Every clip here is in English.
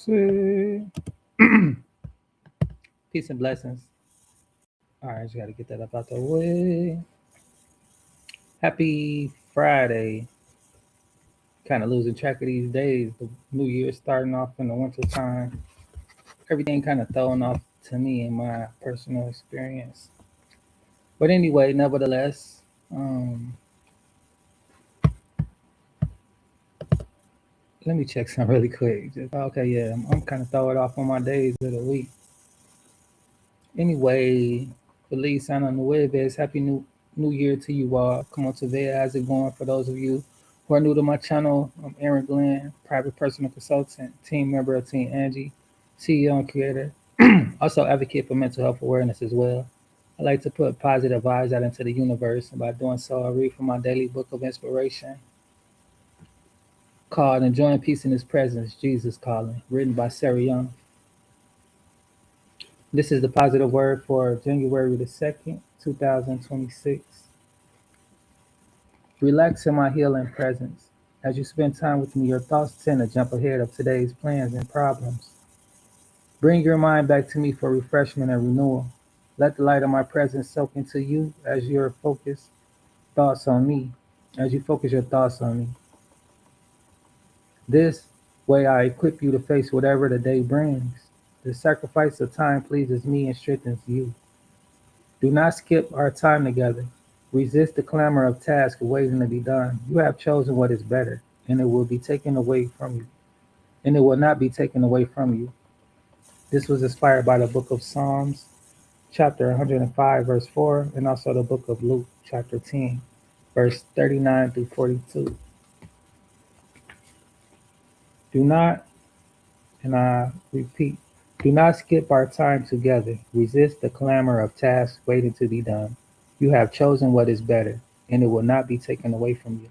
Sweet. Peace and blessings. All right, just got to get that up out the way. Happy Friday. Kind of losing track of these days. The new year starting off in the winter time. Everything kind of thrown off to me in my personal experience. But anyway, nevertheless, um, let me check some really quick. Okay, yeah, I'm kind of throwing off on my days of the week. Anyway, Feliz Ano Nueves. Happy New Year to you all. Come on to there. How's it going? For those of you who are new to my channel, I'm Aaron Glenn, private personal consultant, team member of Team Angie, CEO and creator. Also advocate for mental health awareness as well. I like to put positive vibes out into the universe, and by doing so, I read from my daily book of inspiration called Enjoying Peace in His Presence, Jesus Calling, written by Sarah Young. This is the positive word for January the 2nd, 2026. Relax in my healing presence. As you spend time with me, your thoughts tend to jump ahead of today's plans and problems. Bring your mind back to me for refreshment and renewal. Let the light of my presence soak into you as your focus thoughts on me, as you focus your thoughts on me. This way I equip you to face whatever the day brings. The sacrifice of time pleases me and strengthens you. Do not skip our time together. Resist the clamor of tasks waiting to be done. You have chosen what is better, and it will be taken away from you. And it will not be taken away from you. This was inspired by the book of Psalms, chapter 105, verse 4, and also the book of Luke, chapter 10, verse 39 through 42. Do not, and I repeat, do not skip our time together. Resist the clamor of tasks waiting to be done. You have chosen what is better, and it will not be taken away from you.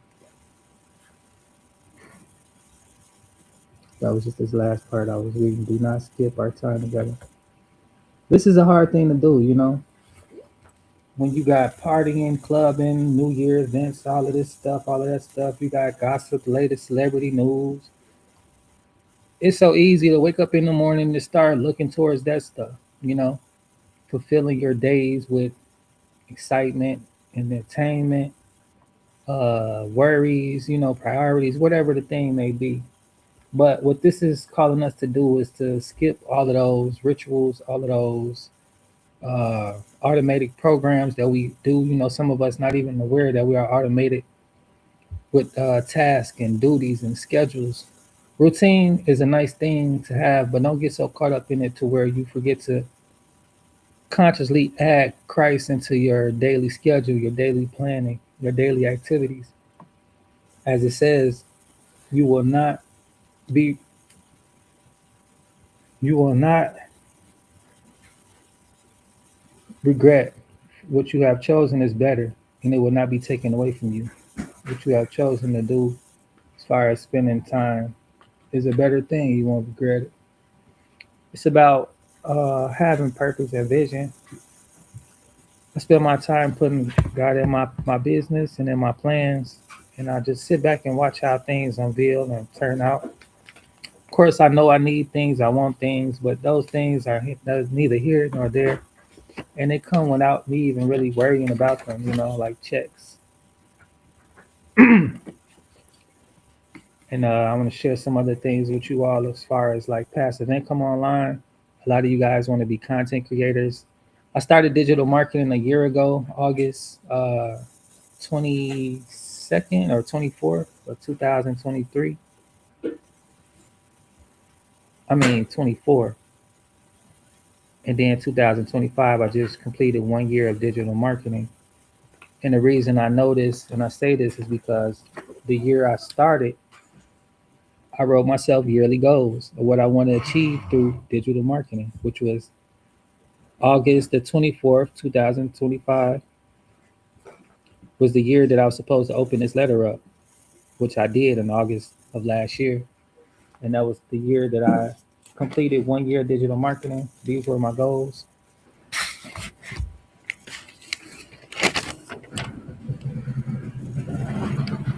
That was just this last part I was reading. Do not skip our time together. This is a hard thing to do, you know. When you got partying, clubbing, New Year events, all of this stuff, all of that stuff, you got gossip, latest celebrity news. It's so easy to wake up in the morning and start looking towards that stuff, you know, fulfilling your days with excitement, entertainment, worries, you know, priorities, whatever the thing may be. But what this is calling us to do is to skip all of those rituals, all of those uh, automated programs that we do. You know, some of us not even aware that we are automated with tasks and duties and schedules. Routine is a nice thing to have, but don't get so caught up in it to where you forget to consciously add Christ into your daily schedule, your daily planning, your daily activities. As it says, you will not be, you will not regret what you have chosen is better, and it will not be taken away from you. What you have chosen to do as far as spending time is a better thing. You won't regret it. It's about having purpose and vision. I spend my time putting God in my business and in my plans, and I just sit back and watch how things unveil and turn out. Of course, I know I need things, I want things, but those things are neither here nor there, and they come without me even really worrying about them. You know, like checks. And I want to share some other things with you all as far as like passive income online. A lot of you guys want to be content creators. I started digital marketing a year ago, August 22nd or 24th of 2023. I mean, 24. And then 2025, I just completed 1 year of digital marketing. And the reason I know this and I say this is because the year I started, I wrote myself yearly goals of what I want to achieve through digital marketing, which was August the 24th, 2025 was the year that I was supposed to open this letter up, which I did in August of last year. And that was the year that I completed 1 year digital marketing. These were my goals.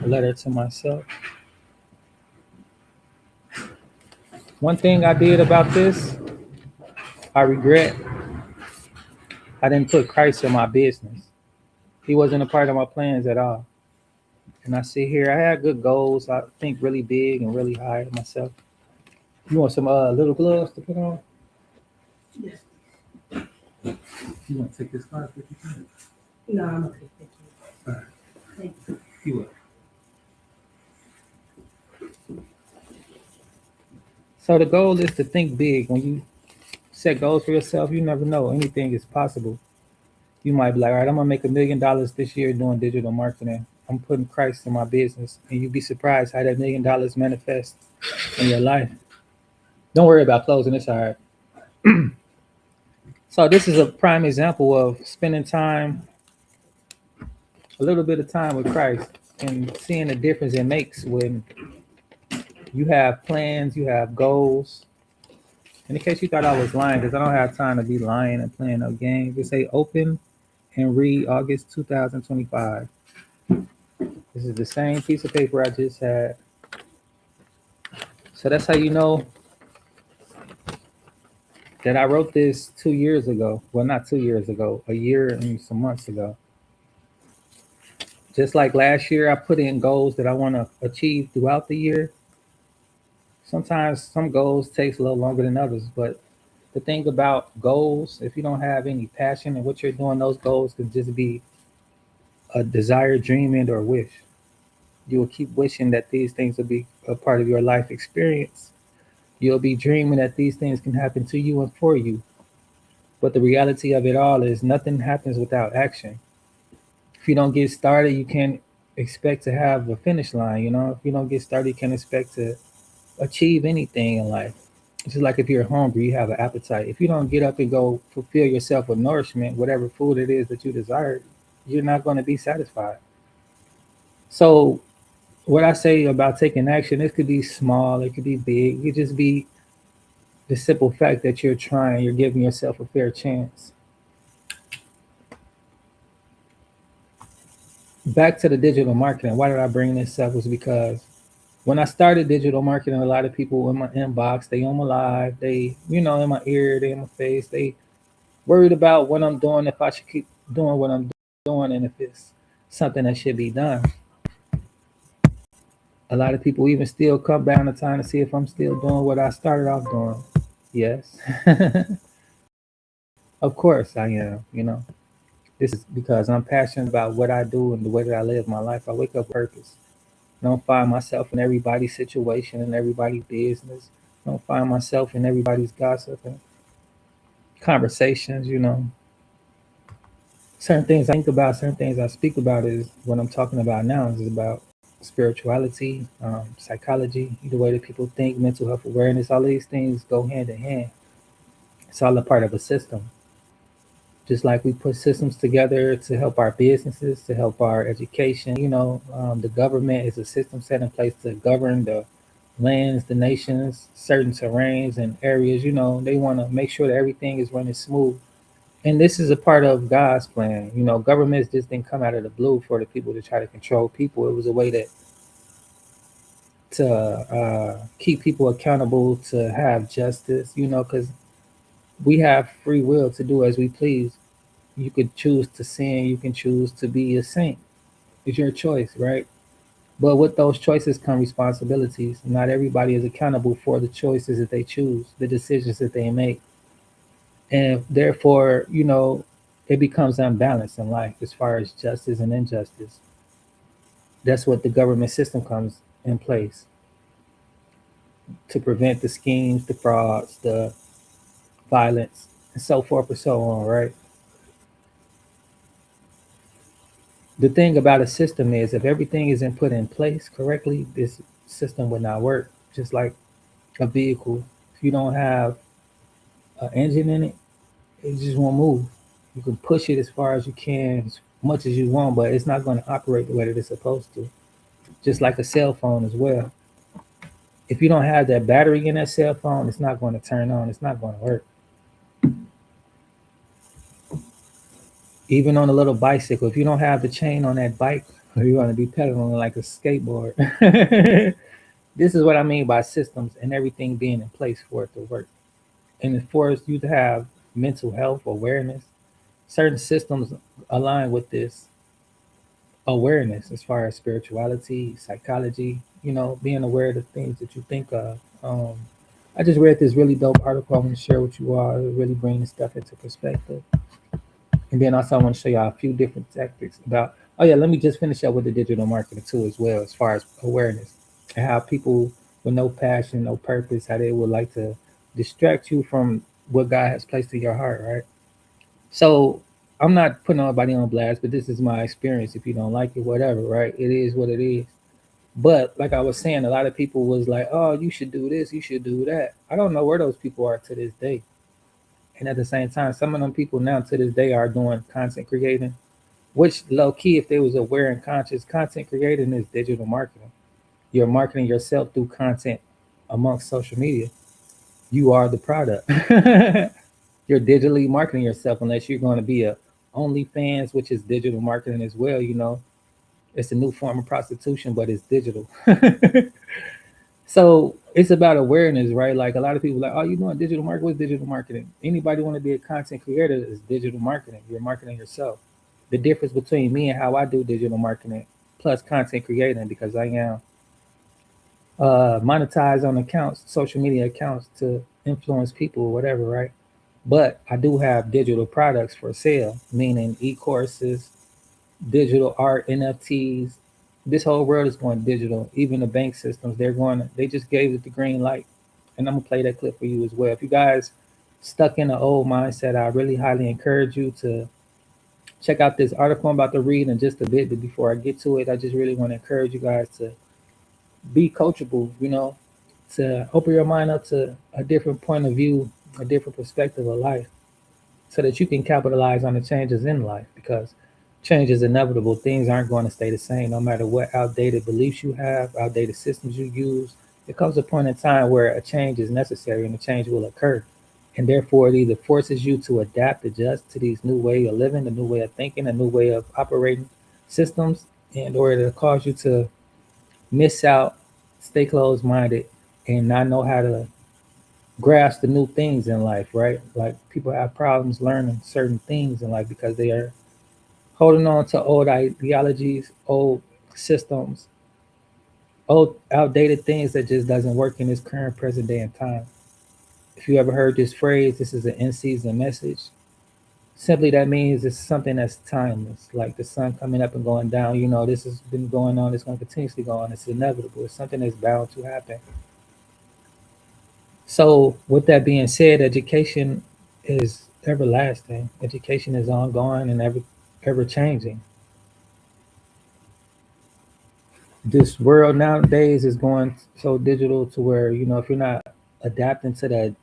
A letter to myself. One thing I did about this, I regret I didn't put Christ in my business. He wasn't a part of my plans at all. And I sit here, I had good goals. I think really big and really high of myself. You want some little gloves to put on? You want to take this card with you? No, I'm okay. Thank you. All right. Thank you. You will. So the goal is to think big. When you set goals for yourself, you never know. Anything is possible. You might be like, all right, I'm gonna make $1 million this year doing digital marketing. I'm putting Christ in my business, and you'd be surprised how that $1 million manifests in your life. Don't worry about closing this hard. So this is a prime example of spending time, a little bit of time with Christ, and seeing the difference it makes when you have plans, you have goals. And in case you thought I was lying, because I don't have time to be lying and playing no games, just say open and read August 2025. This is the same piece of paper I just had. So that's how you know that I wrote this 2 years ago. Well, not 2 years ago, a year and some months ago. Just like last year, I put in goals that I want to achieve throughout the year. Sometimes some goals takes a little longer than others, but the thing about goals, if you don't have any passion in what you're doing, those goals could just be a desire, dream, and or wish. You will keep wishing that these things will be a part of your life experience. You'll be dreaming that these things can happen to you and for you. But the reality of it all is nothing happens without action. If you don't get started, you can't expect to have a finish line. You know, if you don't get started, you can't expect to achieve anything in life. It's just like if you're hungry, you have an appetite. If you don't get up and go fulfill yourself with nourishment, whatever food it is that you desire, you're not going to be satisfied. So, what I say about taking action, it could be small, it could be big, it could just be the simple fact that you're trying, you're giving yourself a fair chance. Back to the digital marketing. Why did I bring this up? Was because when I started digital marketing, a lot of people in my inbox, they on my live, they, in my ear, they in my face, they worried about what I'm doing, if I should keep doing what I'm doing, and if it's something that should be done. A lot of people even still come down the time to see if I'm still doing what I started off doing. Yes. Of course I am, This is because I'm passionate about what I do and the way that I live my life. I wake up with purpose. I don't find myself in everybody's situation and everybody's business. I don't find myself in everybody's gossip and conversations. Certain things I think about, certain things I speak about is what I'm talking about now is about spirituality, psychology, the way that people think, mental health awareness, all of these things go hand in hand. It's all a part of a system. Just like we put systems together to help our businesses, to help our education, the government is a system set in place to govern the lands, the nations, certain terrains and areas. They want to make sure that everything is running smooth. And this is a part of God's plan. Governments just didn't come out of the blue for the people to try to control people. It was a way to keep people accountable, to have justice, because we have free will to do as we please. You could choose to sin, you can choose to be a saint. It's your choice, right? But with those choices come responsibilities. Not everybody is accountable for the choices that they choose, the decisions that they make. And therefore, it becomes unbalanced in life as far as justice and injustice. That's what the government system comes in place to prevent the schemes, the frauds, the violence, and so forth and so on, right? The thing about a system is if everything isn't put in place correctly, this system would not work. Just like a vehicle, if you don't have an engine in it, it just won't move. You can push it as far as you can, as much as you want, but it's not going to operate the way that it's supposed to. Just like a cell phone as well. If you don't have that battery in that cell phone, it's not going to turn on. It's not going to work. Even on a little bicycle, if you don't have the chain on that bike, you're going to be pedaling like a skateboard. This is what I mean by systems and everything being in place for it to work. And for you to have mental health awareness, certain systems align with this awareness as far as spirituality, psychology, being aware of the things that you think of. I just read this really dope article I want to share with you all. It really bring this stuff into perspective. And then also I want to show y'all a few different tactics about, oh yeah, let me just finish up with the digital marketing too as well, as far as awareness and how people with no passion, no purpose, how they would like to distract you from what God has placed in your heart, right? So I'm not putting nobody on blast, but this is my experience. If you don't like it, whatever, right? It is what it is. But like I was saying, a lot of people was like, "Oh, you should do this, you should do that." I don't know where those people are to this day. And at the same time, some of them people now to this day are doing content creating, which low key, if they was aware and conscious, content creating is digital marketing. You're marketing yourself through content amongst social media. You are the product. You're digitally marketing yourself unless you're going to be a OnlyFans, which is digital marketing as well. It's a new form of prostitution, but it's digital. So it's about awareness, right? Like a lot of people like, oh, you doing digital marketing? What's digital marketing? Anybody want to be a content creator is digital marketing. You're marketing yourself. The difference between me and how I do digital marketing plus content creating, because I am monetized on accounts, social media accounts to influence people or whatever, right? But I do have digital products for sale, meaning e-courses, digital art, NFTs. This whole world is going digital. Even the bank systems, they just gave it the green light. And I'm gonna play that clip for you as well. If you guys stuck in the old mindset, I really highly encourage you to check out this article I'm about to read in just a bit. But before I get to it, I just really want to encourage you guys to be coachable, to open your mind up to a different point of view, a different perspective of life, so that you can capitalize on the changes in life, because change is inevitable. Things aren't going to stay the same no matter what outdated beliefs you have, outdated systems you use. There comes a point in time where a change is necessary and a change will occur. And therefore, it either forces you to adapt, adjust to these new way of living, a new way of thinking, a new way of operating systems, in order to cause you to miss out, stay closed minded, and not know how to grasp the new things in life, right? Like people have problems learning certain things in life because they are holding on to old ideologies, old systems, old outdated things that just doesn't work in this current present day and time. If you ever heard this phrase, this is an in season message. Simply that means it's something that's timeless, like the sun coming up and going down. This has been going on, it's going to continuously go on, it's inevitable, it's something that's bound to happen. So, with that being said, education is everlasting. Education is ongoing and ever changing. This world nowadays is going so digital to where if you're not adapting to that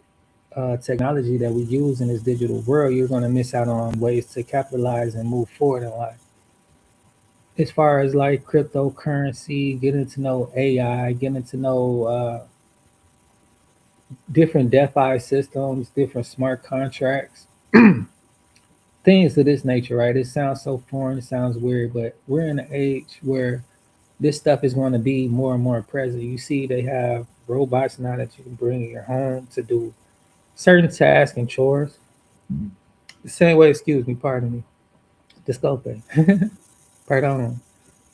technology that we use in this digital world, you're going to miss out on ways to capitalize and move forward in life. As far as like cryptocurrency, getting to know AI, getting to know different DeFi systems, different smart contracts, things of this nature, right? It sounds so foreign, it sounds weird, but we're in an age where this stuff is going to be more and more present. You see, they have robots now that you can bring in your home to do certain tasks and chores. The same way, excuse me, pardon me, disculpe, pardon.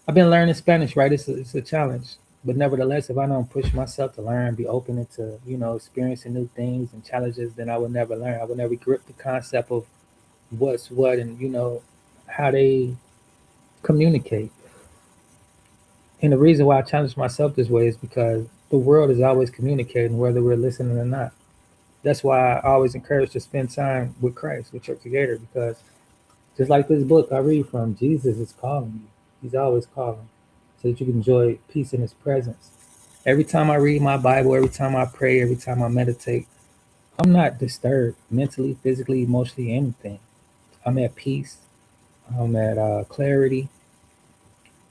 I've been learning Spanish, right? It's a challenge. But nevertheless, if I don't push myself to learn, be open into, experiencing new things and challenges, then I will never learn. I will never grip the concept of what's what and, how they communicate. And the reason why I challenge myself this way is because the world is always communicating, whether we're listening or not. That's why I always encourage to spend time with Christ, with your Creator, because just like this book I read from, Jesus is calling you. He's always calling, so that you can enjoy peace in His presence. Every time I read my Bible, every time I pray, every time I meditate, I'm not disturbed mentally, physically, emotionally, anything. I'm at peace. I'm at clarity,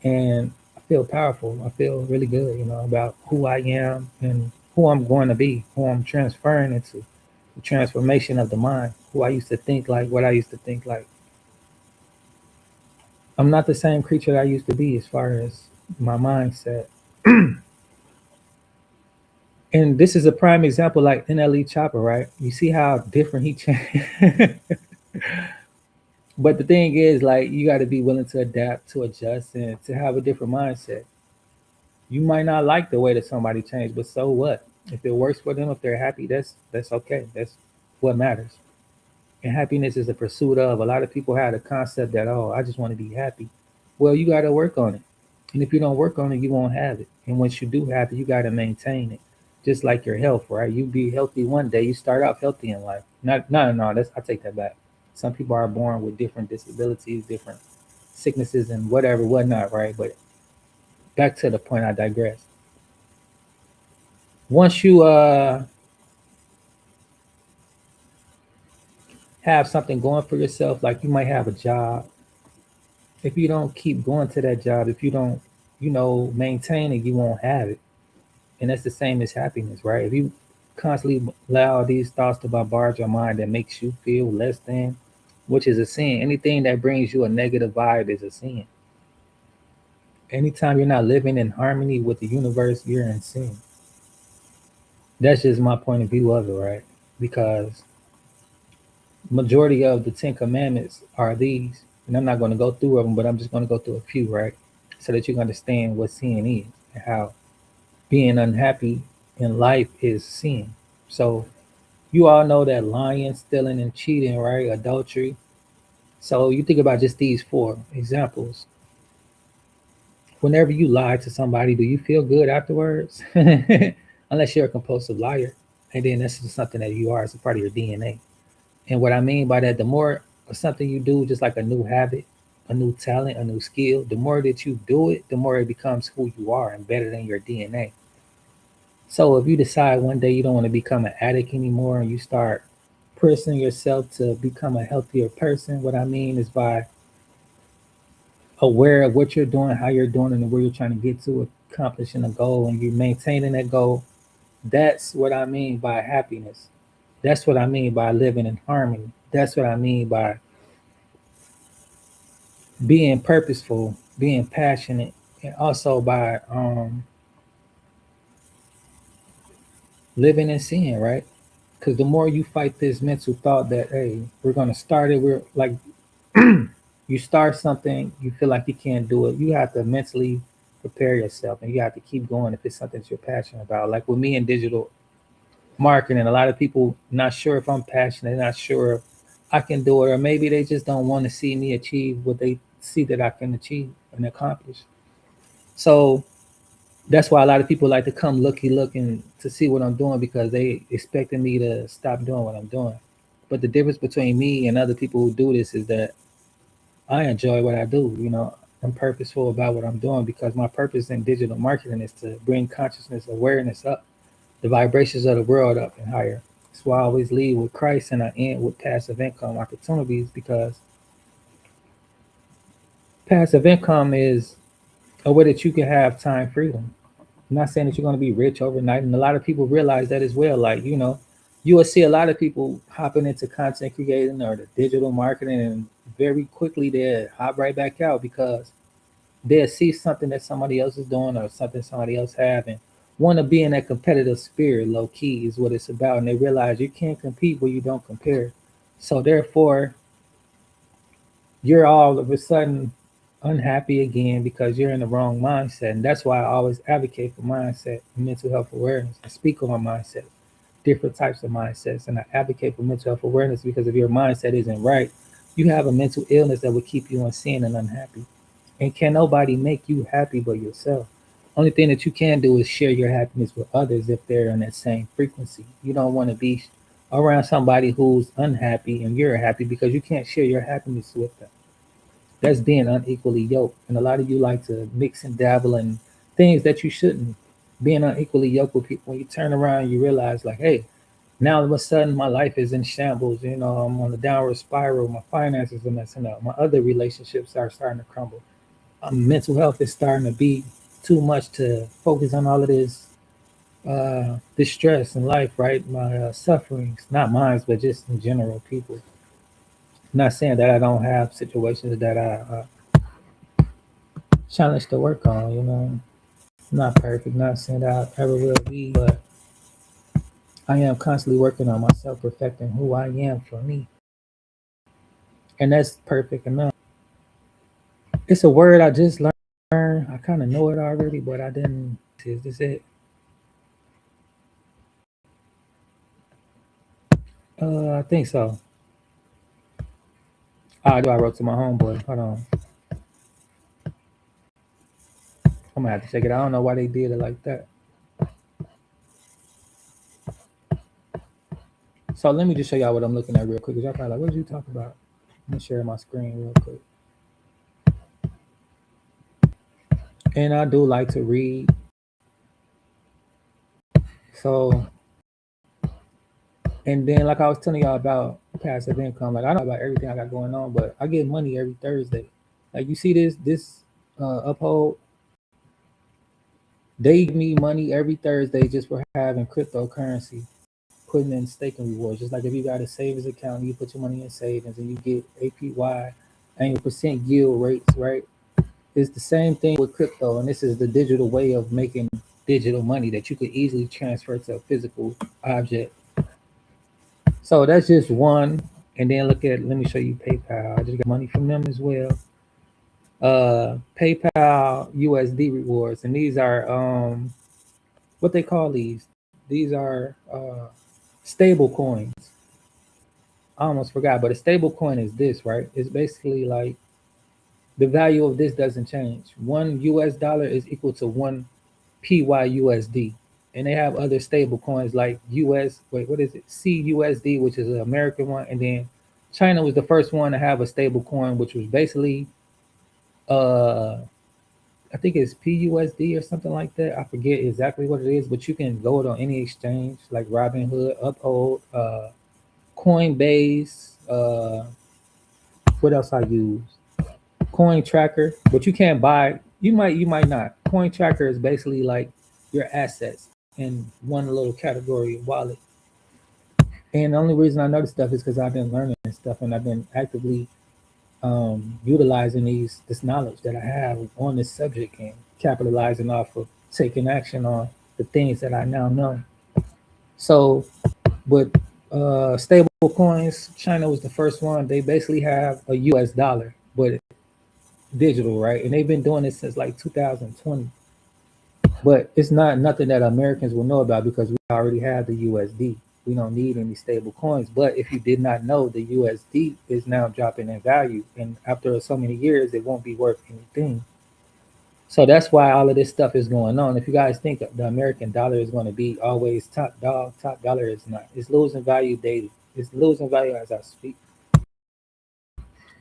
and I feel powerful. I feel really good, about who I am and who I'm going to be, who I'm transferring into. The transformation of the mind, who I used to think like, what I used to think like. I'm not the same creature I used to be as far as my mindset. And this is a prime example, like NLE Chopper, right? You see how different he changed. But the thing is, like, you got to be willing to adapt, to adjust, and to have a different mindset. You might not like the way that somebody changed, but so what? If it works for them, if they're happy, that's okay. That's what matters. And happiness is a pursuit of. A lot of people have the concept that, oh, I just want to be happy. Well, you got to work on it. And if you don't work on it, you won't have it. And once you do have it, you got to maintain it. Just like your health, right? You be healthy one day. You start out healthy in life. Not, no, no. That's I take that back. Some people are born with different disabilities, different sicknesses, and whatever, whatnot, right? But back to the point. I digress. Once you have something going for yourself, like you might have a job, if you don't keep going to that job, if you don't, maintain it, you won't have it. And that's the same as happiness, right? If you constantly allow these thoughts to bombard your mind that makes you feel less than, which is a sin. Anything that brings you a negative vibe is a sin. Anytime you're not living in harmony with the universe, you're in sin. That's just my point of view of it, right? Because majority of the Ten Commandments are these, and I'm not going to go through them, but I'm just going to go through a few, right? So that you can understand what sin is and how being unhappy in life is sin. So you all know that lying, stealing, and cheating, right? Adultery. So you think about just these four examples. Whenever you lie to somebody, do you feel good afterwards? Unless you're a compulsive liar. And then that's just something that you are, it's a part of your DNA. And what I mean by that, the more of something you do, just like a new habit, a new talent, a new skill, the more that you do it, the more it becomes who you are and better than your DNA. So if you decide one day you don't want to become an addict anymore and you start pressing yourself to become a healthier person, what I mean is by aware of what you're doing, how you're doing, and where you're trying to get to, accomplishing a goal, and you're maintaining that goal. That's what I mean by happiness. That's what I mean by living in harmony. That's what I mean by being purposeful, being passionate, and also by living in sin, right? Because the more you fight this mental thought that, hey, we're gonna start it, we're like, you start something, you feel like you can't do it. You have to mentally prepare yourself, and you have to keep going if it's something that you're passionate about. Like with me in digital marketing, a lot of people not sure if I'm passionate, not sure if I can do it, or maybe they just don't want to see me achieve what they see that I can achieve and accomplish. So that's why a lot of people like to come looking to see what I'm doing because they expecting me to stop doing what I'm doing. But the difference between me and other people who do this is that I enjoy what I do. I'm purposeful about what I'm doing because my purpose in digital marketing is to bring consciousness awareness up, the vibrations of the world up and higher. That's why I always lead with Christ and I end with passive income opportunities because passive income is a way that you can have time freedom. I'm not saying that you're going to be rich overnight, and a lot of people realize that as well. Like, you will see a lot of people hopping into content creating or the digital marketing, and very quickly they hop right back out because they'll see something that somebody else is doing or something somebody else have, and want to be in that competitive spirit. Low key is what it's about, and they realize you can't compete where you don't compare. So therefore, you're all of a sudden unhappy again because you're in the wrong mindset. And that's why I always advocate for mindset and mental health awareness. I speak on my mindset, different types of mindsets. And I advocate for mental health awareness because if your mindset isn't right, you have a mental illness that will keep you insane and unhappy. And can nobody make you happy but yourself? Only thing that you can do is share your happiness with others if they're on that same frequency. You don't want to be around somebody who's unhappy and you're happy because you can't share your happiness with them. That's being unequally yoked. And a lot of you like to mix and dabble in things that you shouldn't. Being unequally yoked with people, when you turn around, you realize, like, hey, now all of a sudden my life is in shambles. I'm on a downward spiral. My finances are messing up. My other relationships are starting to crumble. Mental health is starting to be too much to focus on all of this stress in life, right? My sufferings, not mine, but just in general, people. Not saying that I don't have situations that I challenge to work on. Not perfect, not saying that I ever will be, but I am constantly working on myself, perfecting who I am for me. And that's perfect enough. It's a word I just learned. I kind of know it already, but I didn't. Is this it? I think so. I wrote to my homeboy. Hold on. I'm gonna have to check it out. I don't know why they did it like that. So let me just show y'all what I'm looking at real quick. Cause y'all probably like, what did you talk about? Let me share my screen real quick. And I do like to read. So, and then like I was telling y'all about passive income, like I know about everything I got going on, but I get money every Thursday. Like you see this uphold, they give me money every Thursday just for having cryptocurrency, putting in staking rewards. Just like if you got a savings account, you put your money in savings and you get APY, annual percent yield rates, right? It's the same thing with crypto, and this is the digital way of making digital money that you could easily transfer to a physical object. So that's just one. And then let me show you PayPal. I just got money from them as well. PayPal USD rewards, and these are what they call these. These are stable coins. I almost forgot, but a stable coin is this, right? It's basically like the value of this doesn't change. One US dollar is equal to one PYUSD. And they have other stable coins like what is it? CUSD, which is an American one. And then China was the first one to have a stable coin, which was basically, uh, I think it's PUSD or something like that. I forget exactly what it is, but you can go it on any exchange like Robinhood, Uphold, Coinbase, what else I use? Coin Tracker, but you can't buy. You might not. Coin Tracker is basically like your assets in one little category of wallet. And the only reason I know this stuff is because I've been learning this stuff and I've been actively utilizing this knowledge that I have on this subject and capitalizing off of taking action on the things that I now know. So, with stable coins, China was the first one. They basically have a U.S. dollar, but digital, right? And they've been doing this since like 2020. But it's not nothing that Americans will know about because we already have the USD. We don't need any stable coins. But if you did not know, the USD is now dropping in value. And after so many years, it won't be worth anything. So that's why all of this stuff is going on. If you guys think that the American dollar is going to be always top dog, top dollar is not. It's losing value daily. It's losing value as I speak.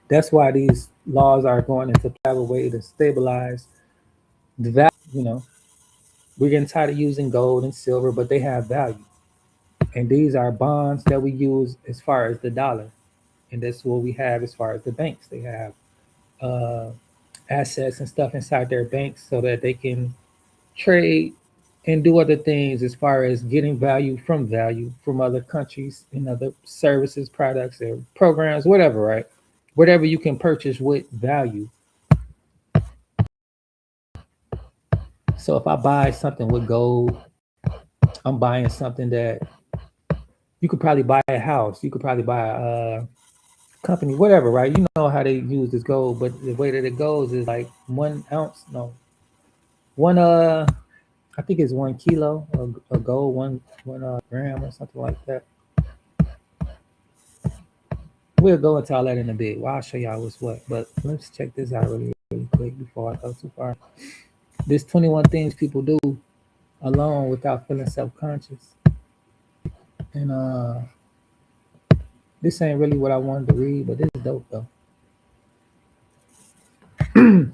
That's why these laws are going into play, a way to stabilize the value. We're getting tired of using gold and silver, but they have value. And these are bonds that we use as far as the dollar. And that's what we have as far as the banks. They have uh, assets and stuff inside their banks so that they can trade and do other things as far as getting value from other countries and other services, products, or programs, whatever, right? Whatever you can purchase with value. So if I buy something with gold, I'm buying something that you could probably buy a house. You could probably buy a company, whatever, right? You know how they use this gold, but the way that it goes is like 1 ounce, no, one I think it's 1 kilo of gold, one gram or something like that. We'll go into all that in a bit. Well, I'll show y'all what's what, but let's check this out really quick before I go too far. This 21 things people do alone without feeling self-conscious, and this ain't really what I wanted to read, but this is dope though.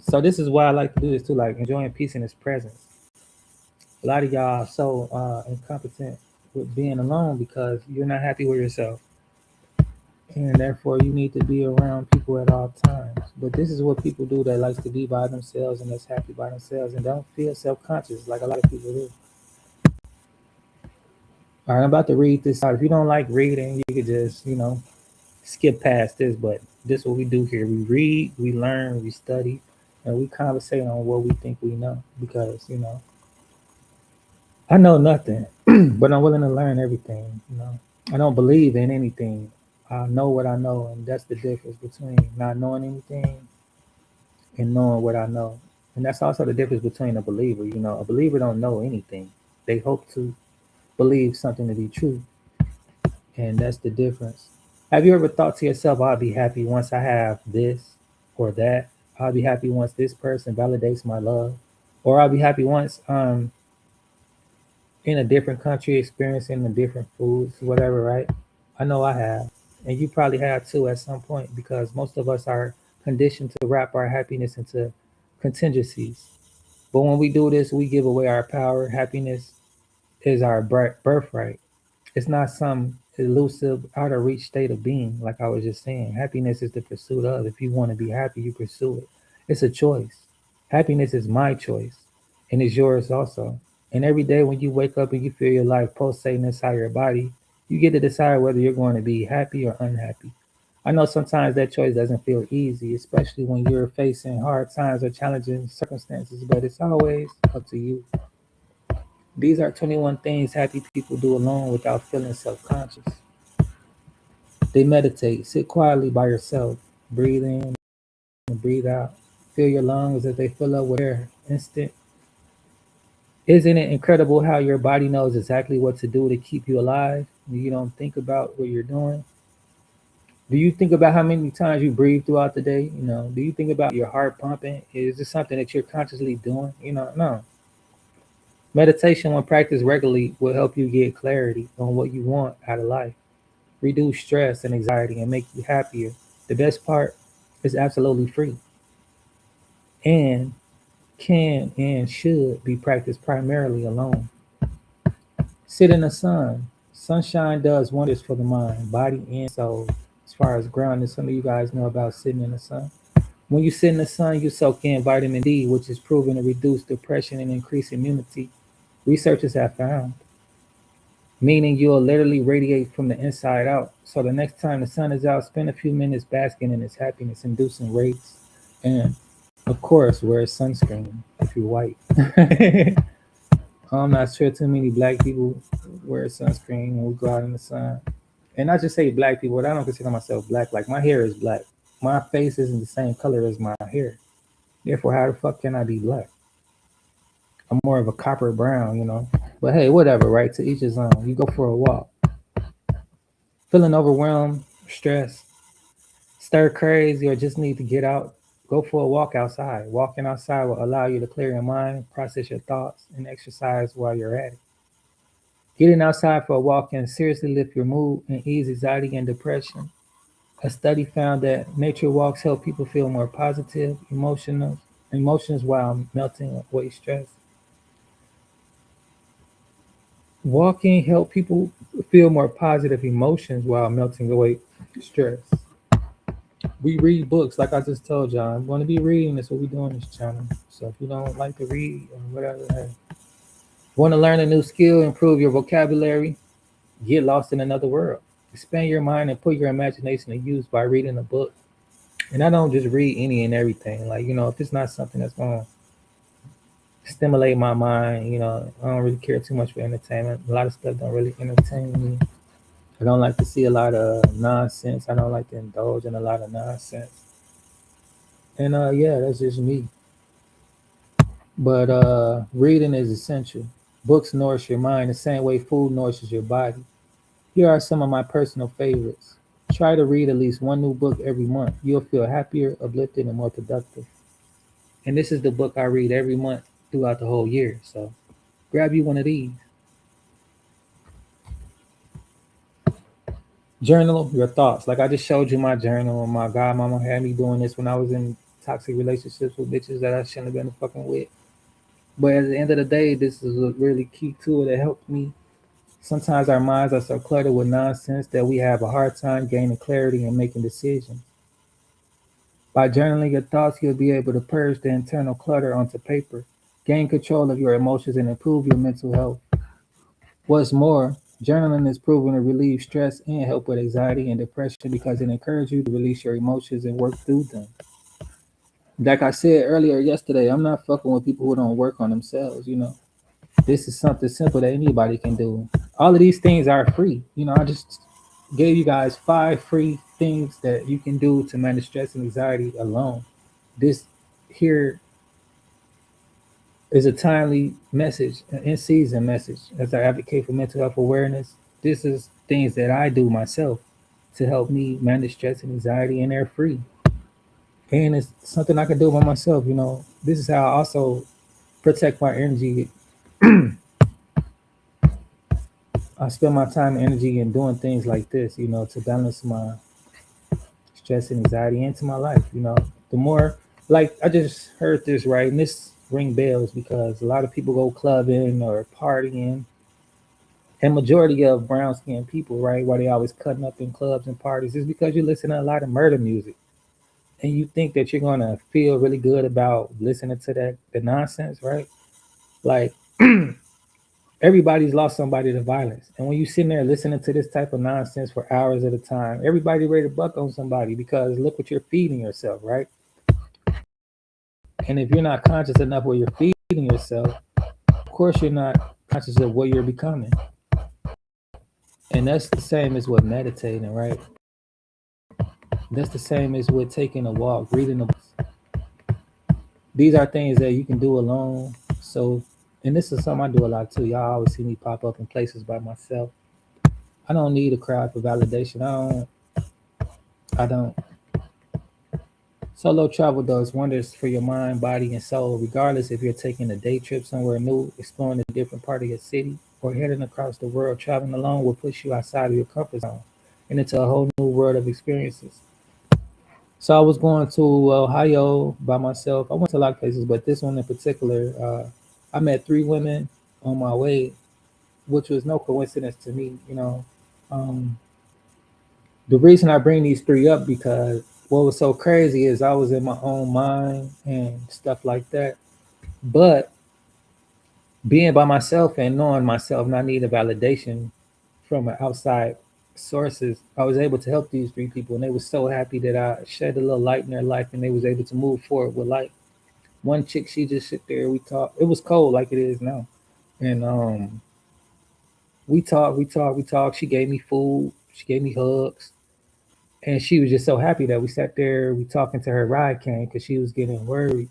So this is why I like to do this too, like enjoying peace in His presence. A lot of y'all are so incompetent with being alone because you're not happy with yourself, and therefore you need to be around people at all times. But this is what people do that likes to be by themselves and that's happy by themselves and don't feel self-conscious like a lot of people do. All right, I'm about to read this out. If you don't like reading, you could just skip past this. But this is what we do here: we read, we learn, we study, and we conversate on what we think we know. Because I know nothing. but I'm willing to learn everything. I don't believe in anything. I know what I know, and that's the difference between not knowing anything and knowing what I know. And that's also the difference between a believer. A believer don't know anything. They hope to believe something to be true, and that's the difference. Have you ever thought to yourself, "I'll be happy once I have this or that. I'll be happy once this person validates my love, or I'll be happy once in a different country, experiencing the different foods, whatever, right?" I know I have. And you probably have too at some point because most of us are conditioned to wrap our happiness into contingencies. But when we do this, we give away our power. Happiness is our birthright. It's not some elusive, out of reach state of being, like I was just saying. Happiness is the pursuit of. If you want to be happy, you pursue it. It's a choice. Happiness is my choice, and it's yours also. And every day when you wake up and you feel your life pulsating inside your body, you get to decide whether you're going to be happy or unhappy. I know sometimes that choice doesn't feel easy, especially when you're facing hard times or challenging circumstances, but it's always up to you. These are 21 things happy people do alone without feeling self conscious. They meditate, sit quietly by yourself, breathe in and breathe out. Feel your lungs as they fill up with air. Instant. Isn't it incredible how your body knows exactly what to do to keep you alive? You don't think about what you're doing. Do you think about how many times you breathe throughout the day? Do you think about your heart pumping? Is this something that you're consciously doing? No. Meditation, when practiced regularly, will help you get clarity on what you want out of life, reduce stress and anxiety, and make you happier. The best part is absolutely free and can and should be practiced primarily alone. Sit in the sun. Sunshine does wonders for the mind, body, and soul. As far as grounding, some of you guys know about sitting in the sun. When you sit in the sun, you soak in vitamin D, which is proven to reduce depression and increase immunity. Researchers have found, meaning you'll literally radiate from the inside out. So the next time the sun is out, spend a few minutes basking in its happiness inducing rays. And of course, wear sunscreen if you're white. I'm not sure too many black people wear sunscreen when we go out in the sun. And I just say black people, but I don't consider myself black. Like my hair is black. My face isn't the same color as my hair. Therefore, how the fuck can I be black? I'm more of a copper brown. But hey, whatever, right? To each his own. You go for a walk. Feeling overwhelmed, stressed, stir crazy, or just need to get out, go for a walk outside. Walking outside will allow you to clear your mind, process your thoughts, and exercise while you're at it. Getting outside for a walk can seriously lift your mood and ease anxiety and depression. A study found that nature walks help people feel more positive, emotions while melting away stress. Walking help people feel more positive emotions while melting away stress. We read books, like I just told y'all. I'm going to be reading. That's what we do on this channel. So if you don't like to read or whatever, hey. Want to learn a new skill, improve your vocabulary, get lost in another world. Expand your mind and put your imagination to use by reading a book. And I don't just read any and everything. Like, if it's not something that's going to stimulate my mind, I don't really care too much for entertainment. A lot of stuff don't really entertain me. I don't like to see a lot of nonsense. I don't like to indulge in a lot of nonsense. And yeah, that's just me. But reading is essential. Books nourish your mind the same way food nourishes your body. Here are some of my personal favorites. Try to read at least one new book every month. You'll feel happier, uplifted, and more productive. And this is the book I read every month throughout the whole year. So grab you one of these. Journal your thoughts. Like I just showed you my journal. My godmama had me doing this when I was in toxic relationships with bitches that I shouldn't have been fucking with. But at the end of the day, this is a really key tool that helped me. Sometimes our minds are so cluttered with nonsense that we have a hard time gaining clarity and making decisions. By journaling your thoughts, you'll be able to purge the internal clutter onto paper, gain control of your emotions, and improve your mental health. What's more, journaling is proven to relieve stress and help with anxiety and depression because it encourages you to release your emotions and work through them. Like I said earlier yesterday, I'm not fucking with people who don't work on themselves. This is something simple that anybody can do. All of these things are free. I just gave you guys 5 free things that you can do to manage stress and anxiety alone. This here is a timely message, an in season message. As I advocate for mental health awareness, this is things that I do myself to help me manage stress and anxiety, and they're free. And it's something I can do by myself. This is how I also protect my energy. I spend my time and energy in doing things like this, to balance my stress and anxiety into my life. The more, like, I just heard this right, and this ring bells because a lot of people go clubbing or partying, and majority of brown skinned people, right, why they always cutting up in clubs and parties is because you listen to a lot of murder music, and you think that you're gonna feel really good about listening to that the nonsense, right? Like everybody's lost somebody to violence. And when you sitting there listening to this type of nonsense for hours at a time, everybody ready to buck on somebody because look what you're feeding yourself, right? And if you're not conscious enough what you're feeding yourself, of course you're not conscious of what you're becoming. And that's the same as with meditating, right? That's the same as with taking a walk, reading a book. These are things that you can do alone. So, and this is something I do a lot too. Y'all always see me pop up in places by myself. I don't need a crowd for validation. I don't. Solo travel does wonders for your mind, body, and soul, regardless if you're taking a day trip somewhere new, exploring a different part of your city, or heading across the world. Traveling alone will push you outside of your comfort zone and into a whole new world of experiences. So I was going to Ohio by myself. I went to a lot of places, but this one in particular, I met 3 women on my way, which was no coincidence to me. Um, the reason I bring these 3 up because what was so crazy is I was in my own mind and stuff like that. But being by myself and knowing myself, not needing validation from outside sources, I was able to help these 3 people, and they were so happy that I shed a little light in their life, and they was able to move forward with life. One chick, she just sit there. We talked. It was cold like it is now, and we talked, we talked. She gave me food. She gave me hugs. And she was just so happy that we sat there, we talking to her ride came because she was getting worried.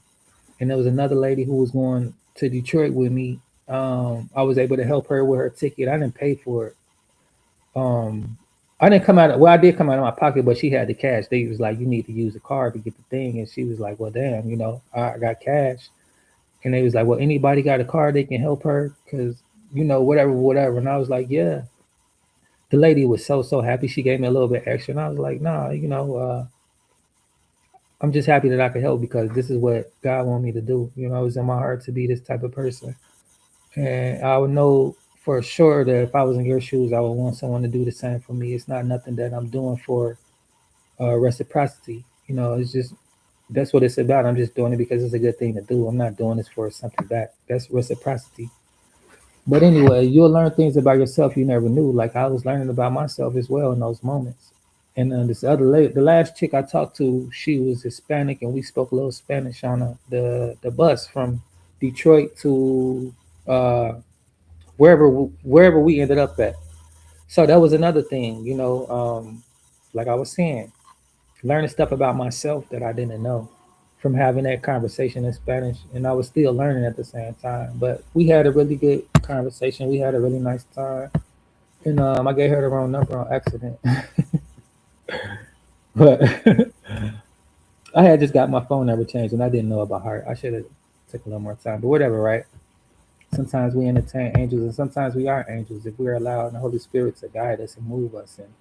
And there was another lady who was going to Detroit with me. I was able to help her with her ticket. I didn't pay for it. Um, I didn't come out. Well, I did come out of my pocket, but she had the cash. They was like, "You need to use the card to get the thing," and she was like, "Well, damn, I got cash." And they was like, "Well, anybody got a card they can help her because whatever, whatever." And I was like, "Yeah." The lady was so happy. She gave me a little bit extra, and I was like, "Nah, I'm just happy that I could help because this is what God wanted me to do. It was in my heart to be this type of person. And I would know for sure that if I was in your shoes, I would want someone to do the same for me. It's not nothing that I'm doing for reciprocity. It's just that's what it's about. I'm just doing it because it's a good thing to do. I'm not doing this for something back. That's reciprocity. But anyway, you'll learn things about yourself you never knew. Like I was learning about myself as well in those moments. And this other lady, the last chick I talked to, she was Hispanic, and we spoke a little Spanish on the bus from Detroit to uh, wherever we ended up at. So that was another thing, like I was saying, learning stuff about myself that I didn't know from having that conversation in Spanish, and I was still learning at the same time. But we had a really good conversation. We had a really nice time, and I gave her the wrong number on accident, but I had just got my phone number changed, and I didn't know about her. I should have took a little more time, but whatever, right? Sometimes we entertain angels, and sometimes we are angels if we're allowing the Holy Spirit to guide us and move us and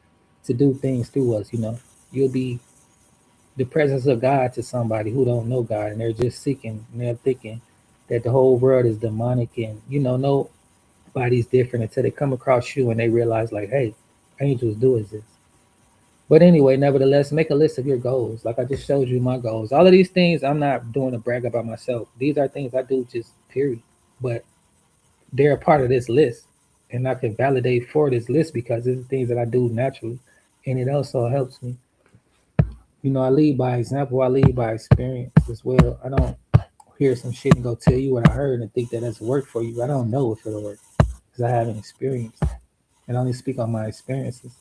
to do things through us. You'll be the presence of God to somebody who don't know God, and they're just seeking and they're thinking that the whole world is demonic, and nobody's different until they come across you and they realize like, hey, angels do exist. But anyway, nevertheless, make a list of your goals. Like I just showed you my goals. All of these things I'm not doing a brag about myself. These are things I do just period. But they're a part of this list. And I can validate for this list because it's things that I do naturally. And it also helps me. I lead by example, I lead by experience as well. I don't hear some shit and go tell you what I heard and think that that's work for you. I don't know if it'll work because I haven't experienced and I only speak on my experiences.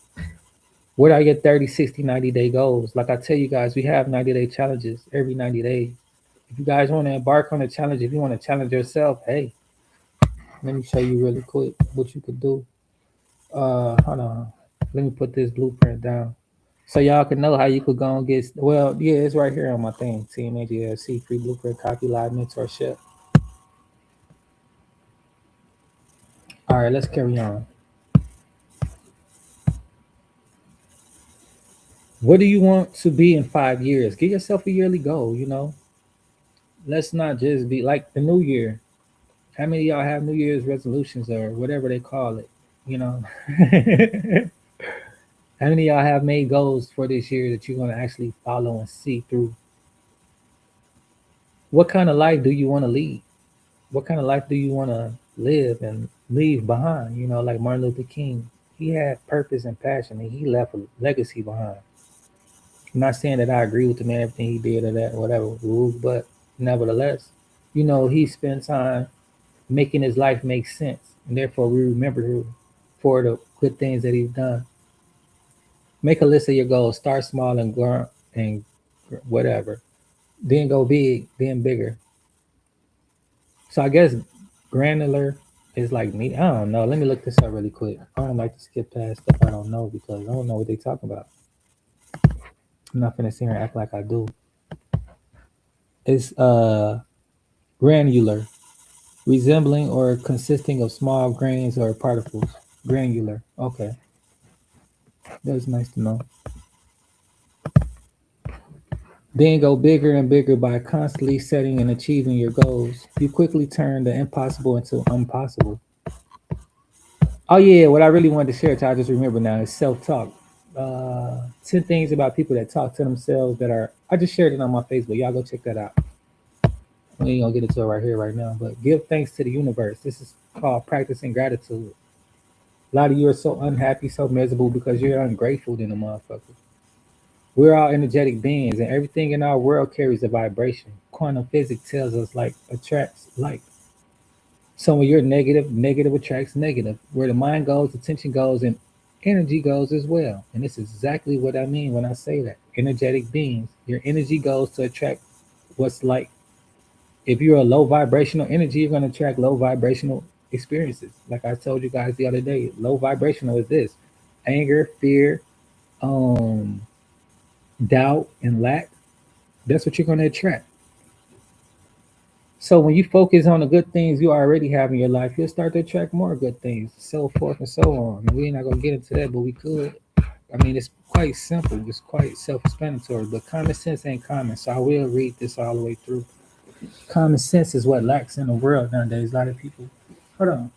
What are your 30, 60, 90-day goals? Like I tell you guys, we have 90-day challenges every 90 days. If you guys want to embark on a challenge, if you want to challenge yourself, hey, let me show you really quick what you could do. Hold on. Let me put this blueprint down. So y'all can know how you could go and get, well, yeah, it's right here on my thing. TMAGLC, free blueprint, copy, live mentorship. All right, let's carry on. What do you want to be in 5 years? Give yourself a yearly goal, Let's not just be like the new year. How many of y'all have New Year's resolutions or whatever they call it? You know, how many of y'all have made goals for this year that you're going to actually follow and see through? What kind of life do you want to lead? What kind of life do you want to live and leave behind? Like Martin Luther King, he had purpose and passion and he left a legacy behind. I'm not saying that I agree with the man, everything he did or that, whatever, rules, but nevertheless, he spent time making his life make sense. And therefore, we remember him for the good things that he's done. Make a list of your goals. Start small and grow and whatever. Then go big, then bigger. So I guess granular is like me. I don't know. Let me look this up really quick. I don't like to skip past stuff I don't know because I don't know what they talk about. I'm not gonna sit here and act like I do. It's granular, resembling or consisting of small grains or particles. Granular. Okay, that's nice to know. Then go bigger and bigger by constantly setting and achieving your goals. You quickly turn the impossible into impossible. Oh yeah, what I really wanted to share, I just remember now, is self-talk. 10 things about people that talk to themselves that are. I just shared it on my Facebook. Y'all go check that out. We ain't gonna get into it right here, right now. But give thanks to the universe. This is called practicing gratitude. A lot of you are so unhappy, so miserable because you're ungrateful than a motherfucker. We're all energetic beings, and everything in our world carries a vibration. Quantum physics tells us like attracts like. So when you're negative, negative attracts negative. Where the mind goes, attention goes, and energy goes as well. And this is exactly what I mean when I say that. Energetic beings. Your energy goes to attract what's like. If you're a low vibrational energy, you're going to attract low vibrational experiences. Like I told you guys the other day, low vibrational is this: anger, fear, um, doubt, and lack. That's what you're going to attract. So when you focus on the good things you already have in your life, you'll start to attract more good things, so forth and so on. And we're not gonna get into that, but we could. I mean, it's quite simple. It's quite self-explanatory, but common sense ain't common. So I will read this all the way through. Common sense is what lacks in the world nowadays. A lot of people. Hold on.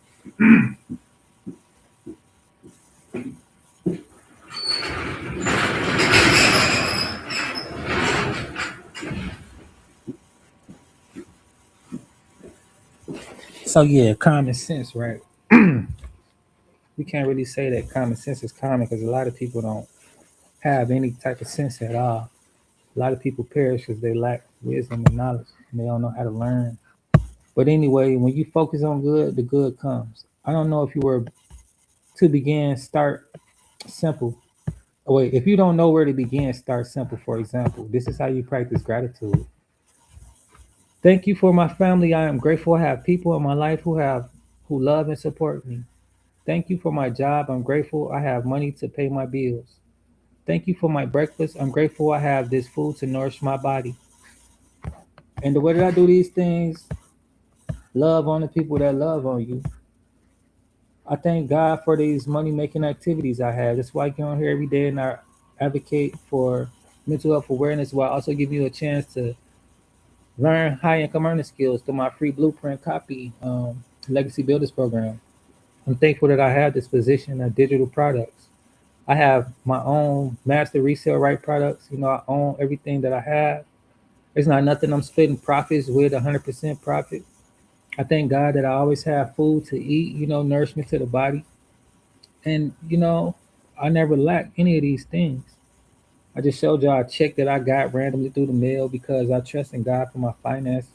So yeah, common sense, right? We can't really say that common sense is common because a lot of people don't have any type of sense at all. A lot of people perish because they lack wisdom and knowledge, and they don't know how to learn. But anyway, when you focus on good, the good comes. I don't know if you were to begin, start simple. Oh, wait, if you don't know where to begin, start simple. For example, this is how you practice gratitude. Thank you for my family. I am grateful I have people in my life who love and support me. Thank you for my job. I'm grateful I have money to pay my bills. Thank you for my breakfast. I'm grateful I have this food to nourish my body. And the way that I do these things, love on the people that love on you. I thank God for these money making activities I have. That's why I get on here every day and I advocate for mental health awareness while also giving you a chance to learn high income earning skills through my free blueprint copy legacy builders program. I'm thankful that I have this position of digital products. I have my own master resale right products. I own everything that I have. It's not nothing I'm splitting profits with 100% profit. I thank God that I always have food to eat, nourishment to the body. And, I never lack any of these things. I just showed y'all a check that I got randomly through the mail because I trust in God for my finances.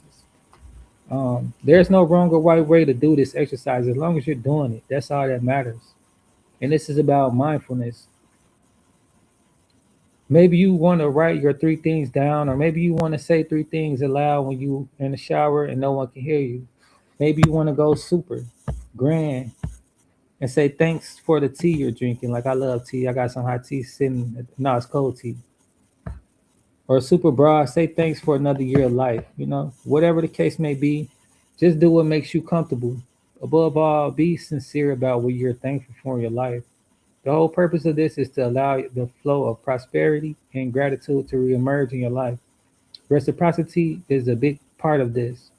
There's no wrong or right way to do this exercise as long as you're doing it. That's all that matters. And this is about mindfulness. Maybe you want to write your three things down, or maybe you want to say three things aloud when you in the shower and no one can hear you. Maybe you want to go super grand and say thanks for the tea you're drinking. Like I love tea. I got some hot tea sitting. No, it's cold tea. Or super broad. Say thanks for another year of life. Whatever the case may be, just do what makes you comfortable. Above all, be sincere about what you're thankful for in your life. The whole purpose of this is to allow the flow of prosperity and gratitude to reemerge in your life. Reciprocity is a big part of this.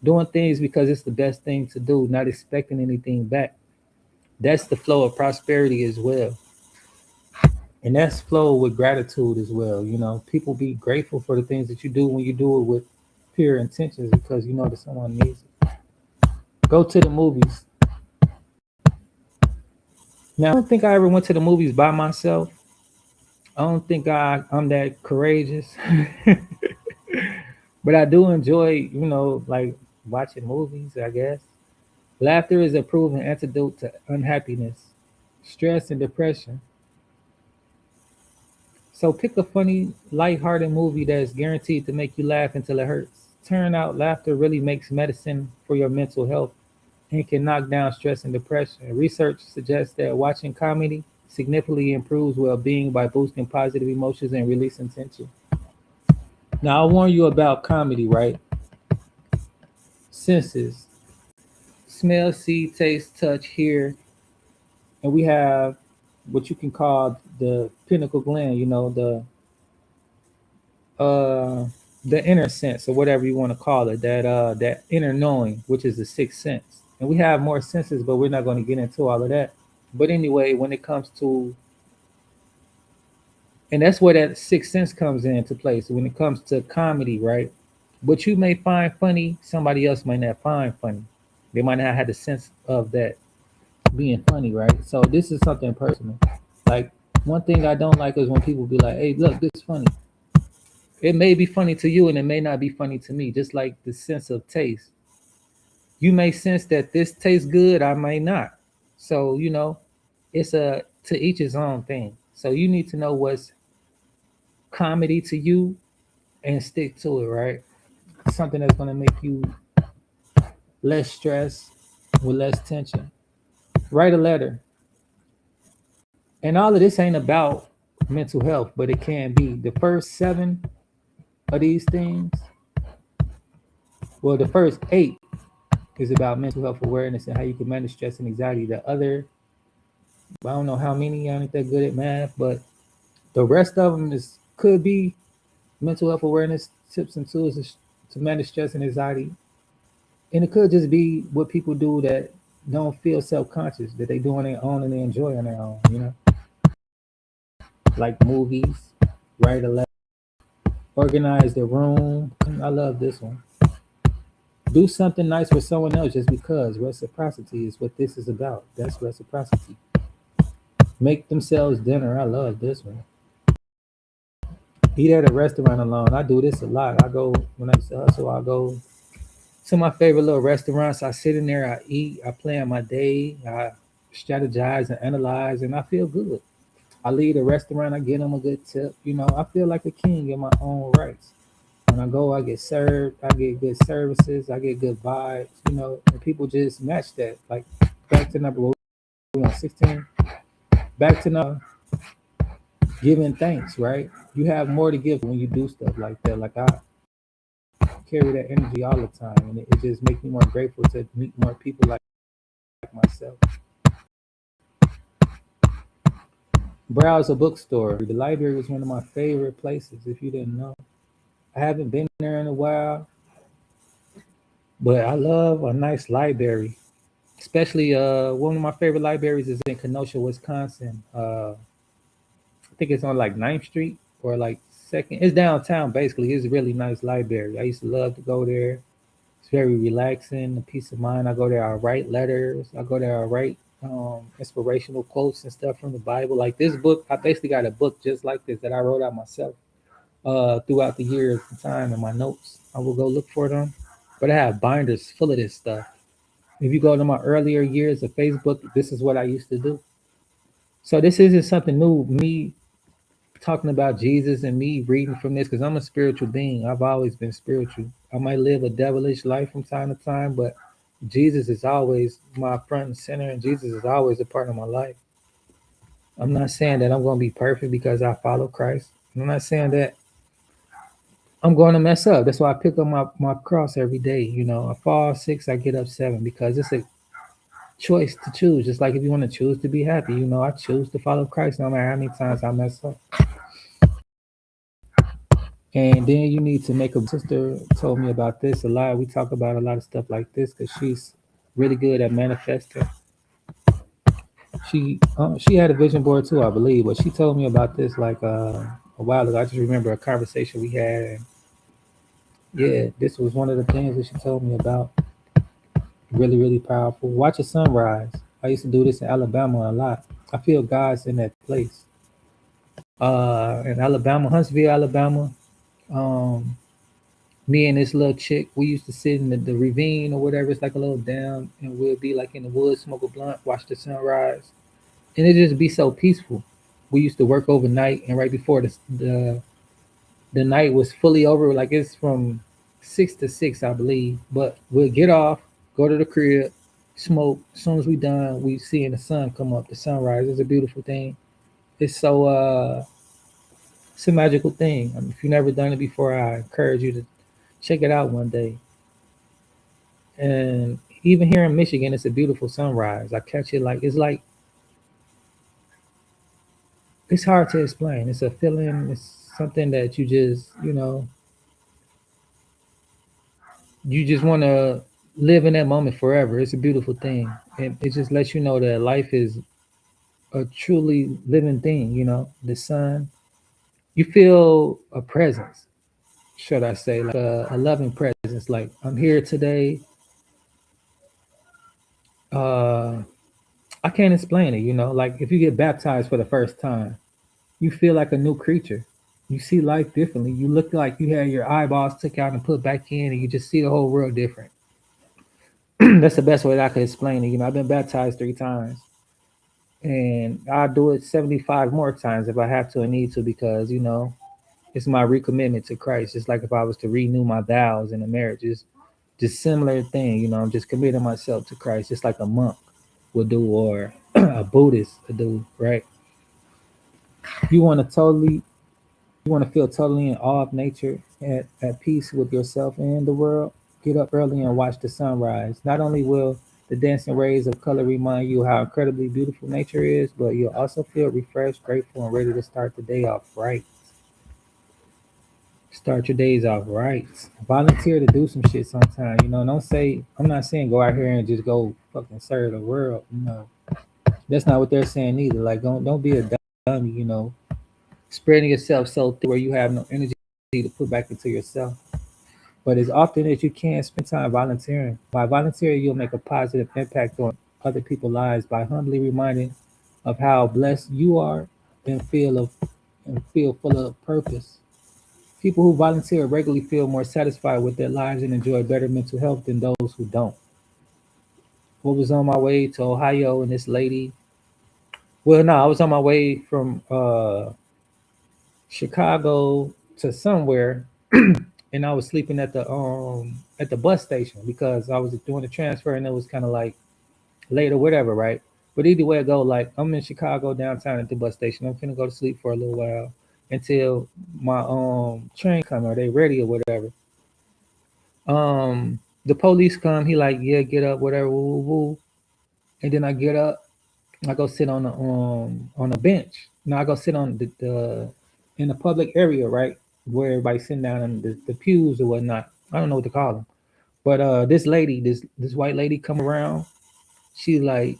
Doing things because it's the best thing to do, not expecting anything back. That's the flow of prosperity as well. And that's flow with gratitude as well. People be grateful for the things that you do when you do it with pure intentions because you know that someone needs it. Go to the movies. Now, I don't think I ever went to the movies by myself. I don't think I'm that courageous. But I do enjoy, like watching movies, I guess. Laughter is a proven antidote to unhappiness, stress, and depression. So pick a funny, lighthearted movie that's guaranteed to make you laugh until it hurts. Turn out laughter really makes medicine for your mental health and can knock down stress and depression. Research suggests that watching comedy significantly improves well-being by boosting positive emotions and releasing tension. Now, I'll warn you about comedy, right? Senses: smell, see, taste, touch, hear, and we have what you can call the pinnacle gland. Uh, the inner sense, or whatever you want to call it, that inner knowing, which is the sixth sense. And we have more senses, but we're not going to get into all of that. But anyway, when it comes to, and that's where that sixth sense comes into place. When it comes to comedy, right? What you may find funny, somebody else might not find funny. They might not have the sense of that being funny, right? So this is something personal. Like, one thing I don't like is when people be like, "Hey, look, this is funny." It may be funny to you, and it may not be funny to me. Just like the sense of taste, you may sense that this tastes good, I may not. So it's a to each his own thing. So you need to know what's comedy to you and stick to it, right? Something that's gonna make you less stress with less tension. Write a letter. And all of this ain't about mental health, but it can be. The first seven of these things, well, the first eight is about mental health awareness and how you can manage stress and anxiety. The other, I don't know how many, I ain't that good at math, but the rest of them could be mental health awareness tips and tools to manage stress and anxiety. And it could just be what people do that don't feel self-conscious, that they do on their own and they enjoy on their own. Like movies, write a letter, organize the room. I love this one. Do something nice for someone else just because. Reciprocity is what this is about. That's reciprocity. Make themselves dinner. I love this one. Eat at a restaurant alone. I do this a lot. I go when I used to hustle. I go to my favorite little restaurants. I sit in there. I eat. I plan my day. I strategize and analyze, and I feel good. I leave the restaurant. I get them a good tip. I feel like a king in my own rights. When I go, I get served. I get good services. I get good vibes. And people just match that. Like back to number what we on 16. Back to number giving thanks. Right. You have more to give when you do stuff like that. Like I carry that energy all the time, and it just makes me more grateful to meet more people like myself. Browse a bookstore. The library is one of my favorite places. If you didn't know, I haven't been there in a while, but I love a nice library. Especially one of my favorite libraries is in Kenosha, Wisconsin. I think it's on like Ninth Street or like Second. It's downtown basically. It's a really nice library. I used to love to go there. It's very relaxing, a peace of mind. I go there, I write letters. I go there, I write inspirational quotes and stuff from the Bible. Like this book, I basically got a book just like this that I wrote out myself throughout the years and time in my notes. I will go look for them. but I have binders full of this stuff. If you go to my earlier years of Facebook, this is what I used to do. So this isn't something new. Me talking about Jesus and me reading from this because I'm a spiritual being. I've always been spiritual. I might live a devilish life from time to time, but Jesus is always my front and center, and Jesus is always a part of my life. I'm not saying that I'm going to be perfect because I follow Christ. I'm not saying that I'm going to mess up. That's why I pick up my cross every day. I fall 6, I get up 7 because it's a choice to choose. Just like if you want to choose to be happy, I choose to follow Christ no matter how many times I mess up. And then you need to make a sister told me about this a lot. We talk about a lot of stuff like this because she's really good at manifesting. She had a vision board too, I believe, but she told me about this like a while ago. I just remember a conversation we had, and yeah, this was one of the things that she told me about. Really, really powerful. Watch a sunrise. I used to do this in Alabama a lot. I feel God's in that place. In Alabama, Huntsville, Alabama. Um, Me and this little chick, we used to sit in the ravine or whatever. It's like a little dam, and we'll be like in the woods, smoke a blunt, watch the sunrise, and it just be so peaceful. We used to work overnight, and right before the night was fully over, like it's from 6 to 6, I believe. But we'll get off, go to the crib, smoke. As soon as we done, we seeing the sun come up, the sunrise. It's a beautiful thing. It's so it's a magical thing. I mean, if you've never done it before, I encourage you to check it out one day. And even here in Michigan, it's a beautiful sunrise. I catch it it's hard to explain. It's a feeling. It's something that you just want to live in that moment forever. It's a beautiful thing, and it just lets you know that life is a truly living thing. The sun. You feel a presence, should I say, like a loving presence. Like I'm here today. Uh, I can't explain it. Like if you get baptized for the first time, you feel like a new creature. You see life differently. You look like you had your eyeballs took out and put back in, and you just see the whole world different. That's the best way that I could explain it. I've been baptized 3 times, and I'll do it 75 more times if I have to and need to because it's my recommitment to Christ. It's like if I was to renew my vows in a marriage, it's just similar thing. I'm just committing myself to Christ, just like a monk would do or a Buddhist would do, right? You want to totally You want to feel totally in awe of nature, at peace with yourself and the world? Get up early and watch the sunrise. Not only will the dancing rays of color remind you how incredibly beautiful nature is, but you'll also feel refreshed, grateful, and ready to start the day off right. Start your days off right. Volunteer to do some shit sometime. Don't say, I'm not saying go out here and just go fucking serve the world. That's not what they're saying either. Like, don't be a dummy, spreading yourself so thin where you have no energy to put back into yourself. But as often as you can, spend time volunteering. By volunteering, you'll make a positive impact on other people's lives by humbly reminding of how blessed you are and feel full of purpose. People who volunteer regularly feel more satisfied with their lives and enjoy better mental health than those who don't. I was on my way to Ohio, and this lady. Well, no, I was on my way from Chicago to somewhere, and I was sleeping at the bus station because I was doing the transfer, and it was kind of like late or whatever, right? But either way I go, like I'm in Chicago downtown at the bus station. I'm gonna go to sleep for a little while until my train come or they ready or whatever. The police come. He like, yeah, get up, whatever, woo, woo, woo. And then I get up. I go sit on a bench. Now I go sit on the in the public area, right, where everybody's sitting down in the pews or whatnot. I don't know what to call them. But this lady, this white lady, come around. She like,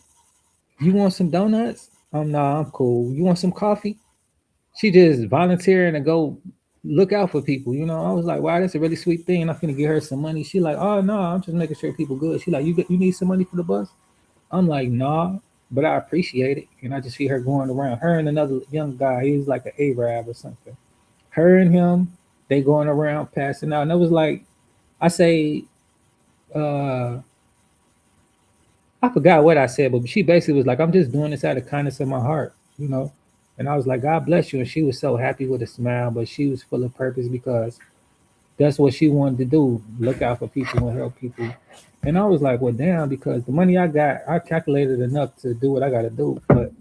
you want some donuts? Nah, I'm cool. You want some coffee? She just volunteering to go look out for people. I was like, wow, that's a really sweet thing. I'm finna get her some money. She like, oh no, I'm just making sure people good. She like, you need some money for the bus? I'm like, nah, but I appreciate it. And I just see her going around. Her and another young guy, he was like an Arab or something. Her and him, they going around passing out. And it was like, I say, uh I forgot what I said, but she basically was like, I'm just doing this out of kindness of my heart. And I was like, God bless you. And she was so happy with a smile, but she was full of purpose because that's what she wanted to do. Look out for people and help people. And I was like, well, damn, because the money I got, I calculated enough to do what I got to do. But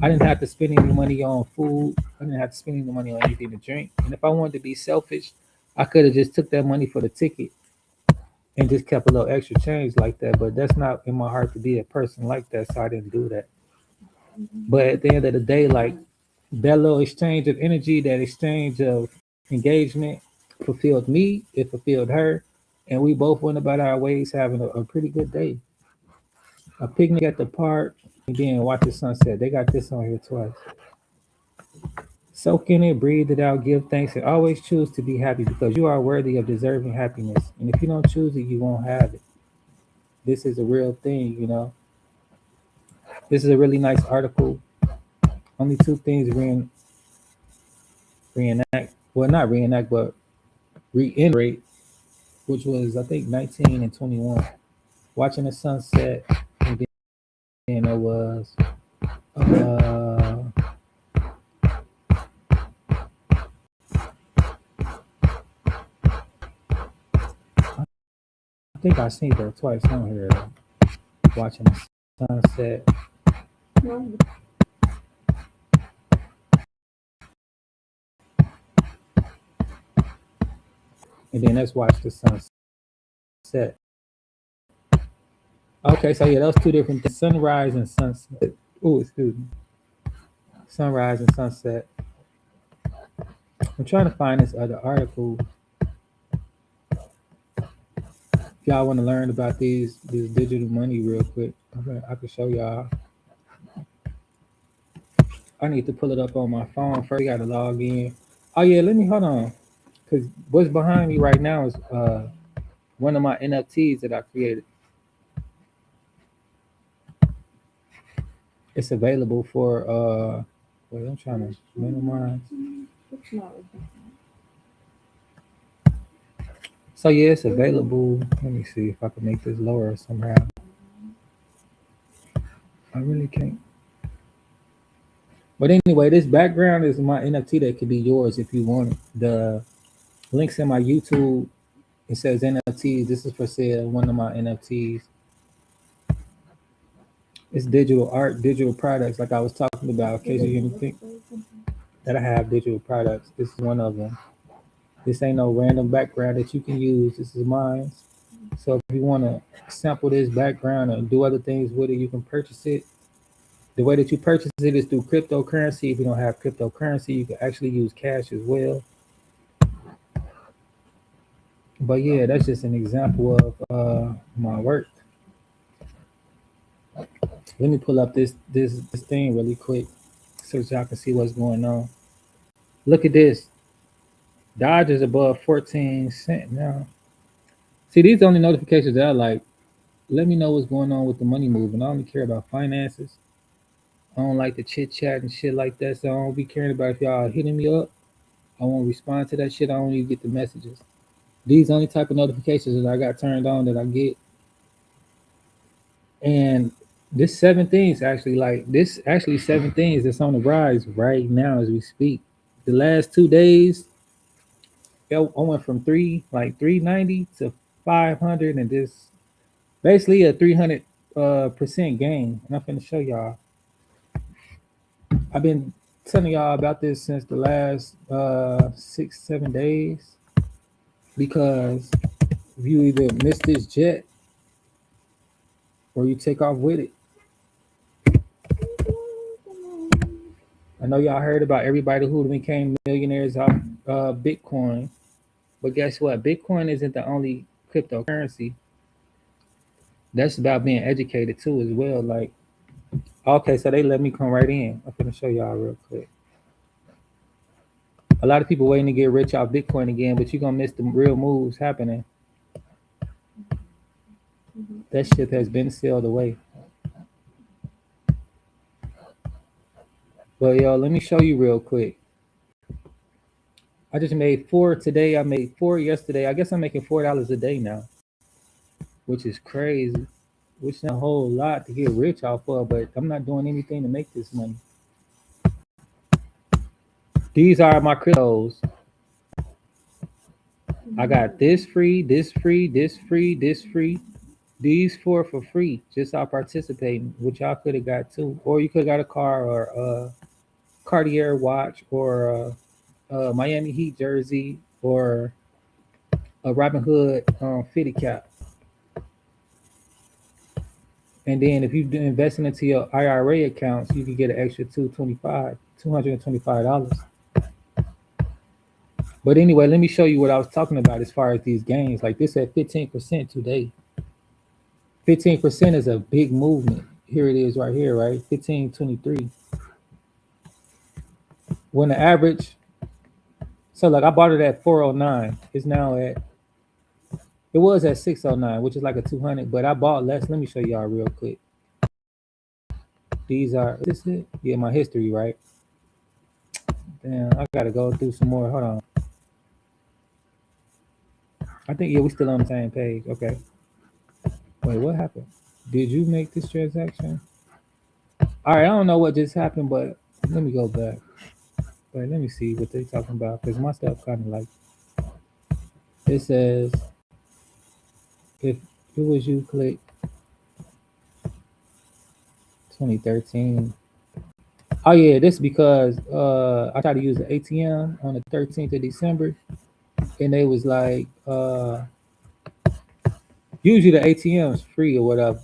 I didn't have to spend any money on food. I didn't have to spend any money on anything to drink. And if I wanted to be selfish, I could have just took that money for the ticket and just kept a little extra change like that. But that's not in my heart to be a person like that, so I didn't do that. But at the end of the day, like that little exchange of energy, that exchange of engagement fulfilled me, it fulfilled her, and we both went about our ways having a pretty good day. A picnic at the park and then watch the sunset. They got this on here twice. Soak in it, breathe it out, give thanks, and always choose to be happy because you are worthy of deserving happiness. And if you don't choose it, you won't have it. This is a real thing. This is a really nice article. Only two things reenact, well, not reenact, but reiterate, which was, I think, 19 and 21. Watching the sunset, and then it was, uh, I think I seen her twice on here, watching the sunset. And then let's watch the sunset. Okay, so yeah, those two different things, sunrise and sunset. Oh, excuse me. Sunrise and sunset. I'm trying to find this other article. If y'all want to learn about this digital money real quick, I can show y'all. I need to pull it up on my phone first. I gotta log in. Oh yeah, let me hold on. Cause what's behind me right now is one of my NFTs that I created. It's available for wait, I'm trying to minimize. So yeah, it's available. Let me see if I can make this lower somehow. I really can't. But anyway, this background is my NFT that could be yours if you want it. The links in my YouTube, it says NFTs. This is for sale. One of my NFTs. It's digital art, digital products, like I was talking about. In case you didn't think that I have digital products, this is one of them. This ain't no random background that you can use. This is mine. So if you want to sample this background and do other things with it, you can purchase it. The way that you purchase it is through cryptocurrency. If you don't have cryptocurrency, you can actually use cash as well. But yeah, that's just an example of my work. Let me pull up this thing really quick so that y'all can see what's going on. Look at this. Dodge is above 14 cents now. See, these are the only notifications that I like. Let me know what's going on with the money moving. I only care about finances. I don't like the chit chat and shit like that. So I don't be caring about if y'all hitting me up. I won't respond to that shit. I don't even get the messages. These only type of notifications that I got turned on that I get. And this seven things actually like this actually seven things that's on the rise right now as we speak. The last 2 days, I went from 390 to 500, and this basically a 300% gain. And I'm gonna show y'all. I've been telling y'all about this since the last 6 7 days because if you either miss this jet or you take off with it. I know y'all heard about everybody who became millionaires off Bitcoin, but guess what? Bitcoin isn't the only cryptocurrency. That's about being educated too, as well. Like, okay, so they let me come right in. I'm gonna show y'all real quick. A lot of people waiting to get rich off Bitcoin again, but you're gonna miss the real moves happening. That shit has been sealed away. But yo, let me show you real quick. I just made four today. I made four yesterday. I guess I'm making $4 a day now which is crazy. Which not a whole lot to get rich off of, but I'm not doing anything to make this money. These are my cryptos. I got this free, this free, this free, this free. These four for free, just out participating, which y'all could have got too. Or you could have got a car or a Cartier watch or a Miami Heat jersey or a Robin Hood fitted cap. And then if you do investing into your IRA accounts, you can get an extra $225. But anyway, let me show you what I was talking about as far as these gains. Like this at 15% today. 15% is a big movement. Here it is right here, right? 1523. When the average, so like I bought it at 409. It's now at, it was at 609, which is like a 200, but I bought less. Let me show y'all real quick. These are, is this it? Yeah, my history, right? Damn, I gotta go through some more. Hold on. I think, yeah, we still on the same page. Okay. Wait, what happened? Did you make this transaction? All right, I don't know what just happened, but let me go back. Wait, let me see what they're talking about because my stuff kind of like, it says if it was you, click 2013. Oh yeah, this because I tried to use the ATM on the 13th of December, and they was like, usually the ATM is free or whatever.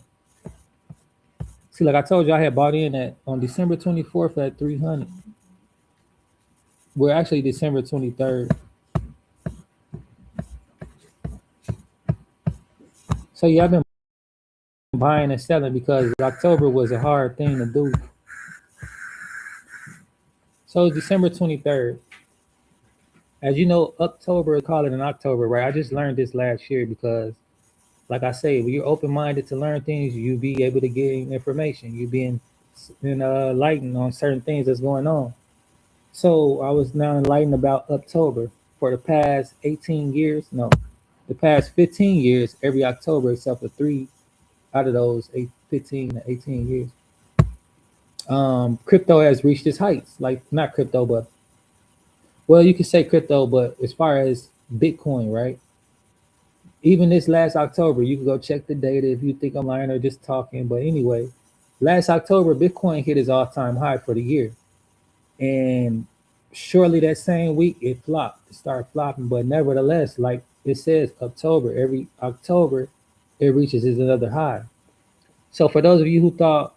See, like I told you, I had bought in at on December 24th at 300. We're actually December 23rd. So yeah, I've been buying and selling because October was a hard thing to do. So it's December 23rd. As you know, October, call it an October, right? I just learned this last year because, like I say, when you're open minded to learn things, you be able to get information. You being enlightened on certain things that's going on. So I was now enlightened about October for the past 18 years. No, the past 15 years, every October, except for three out of those 15 to 18 years, crypto has reached its heights. Like not crypto, but well, you can say crypto, but as far as Bitcoin, right? Even this last October, you can go check the data if you think I'm lying or just talking. But anyway, last October, Bitcoin hit its all-time high for the year. And shortly that same week, it flopped. It started flopping. But nevertheless, like it says, October, every October, it reaches another high. So for those of you who thought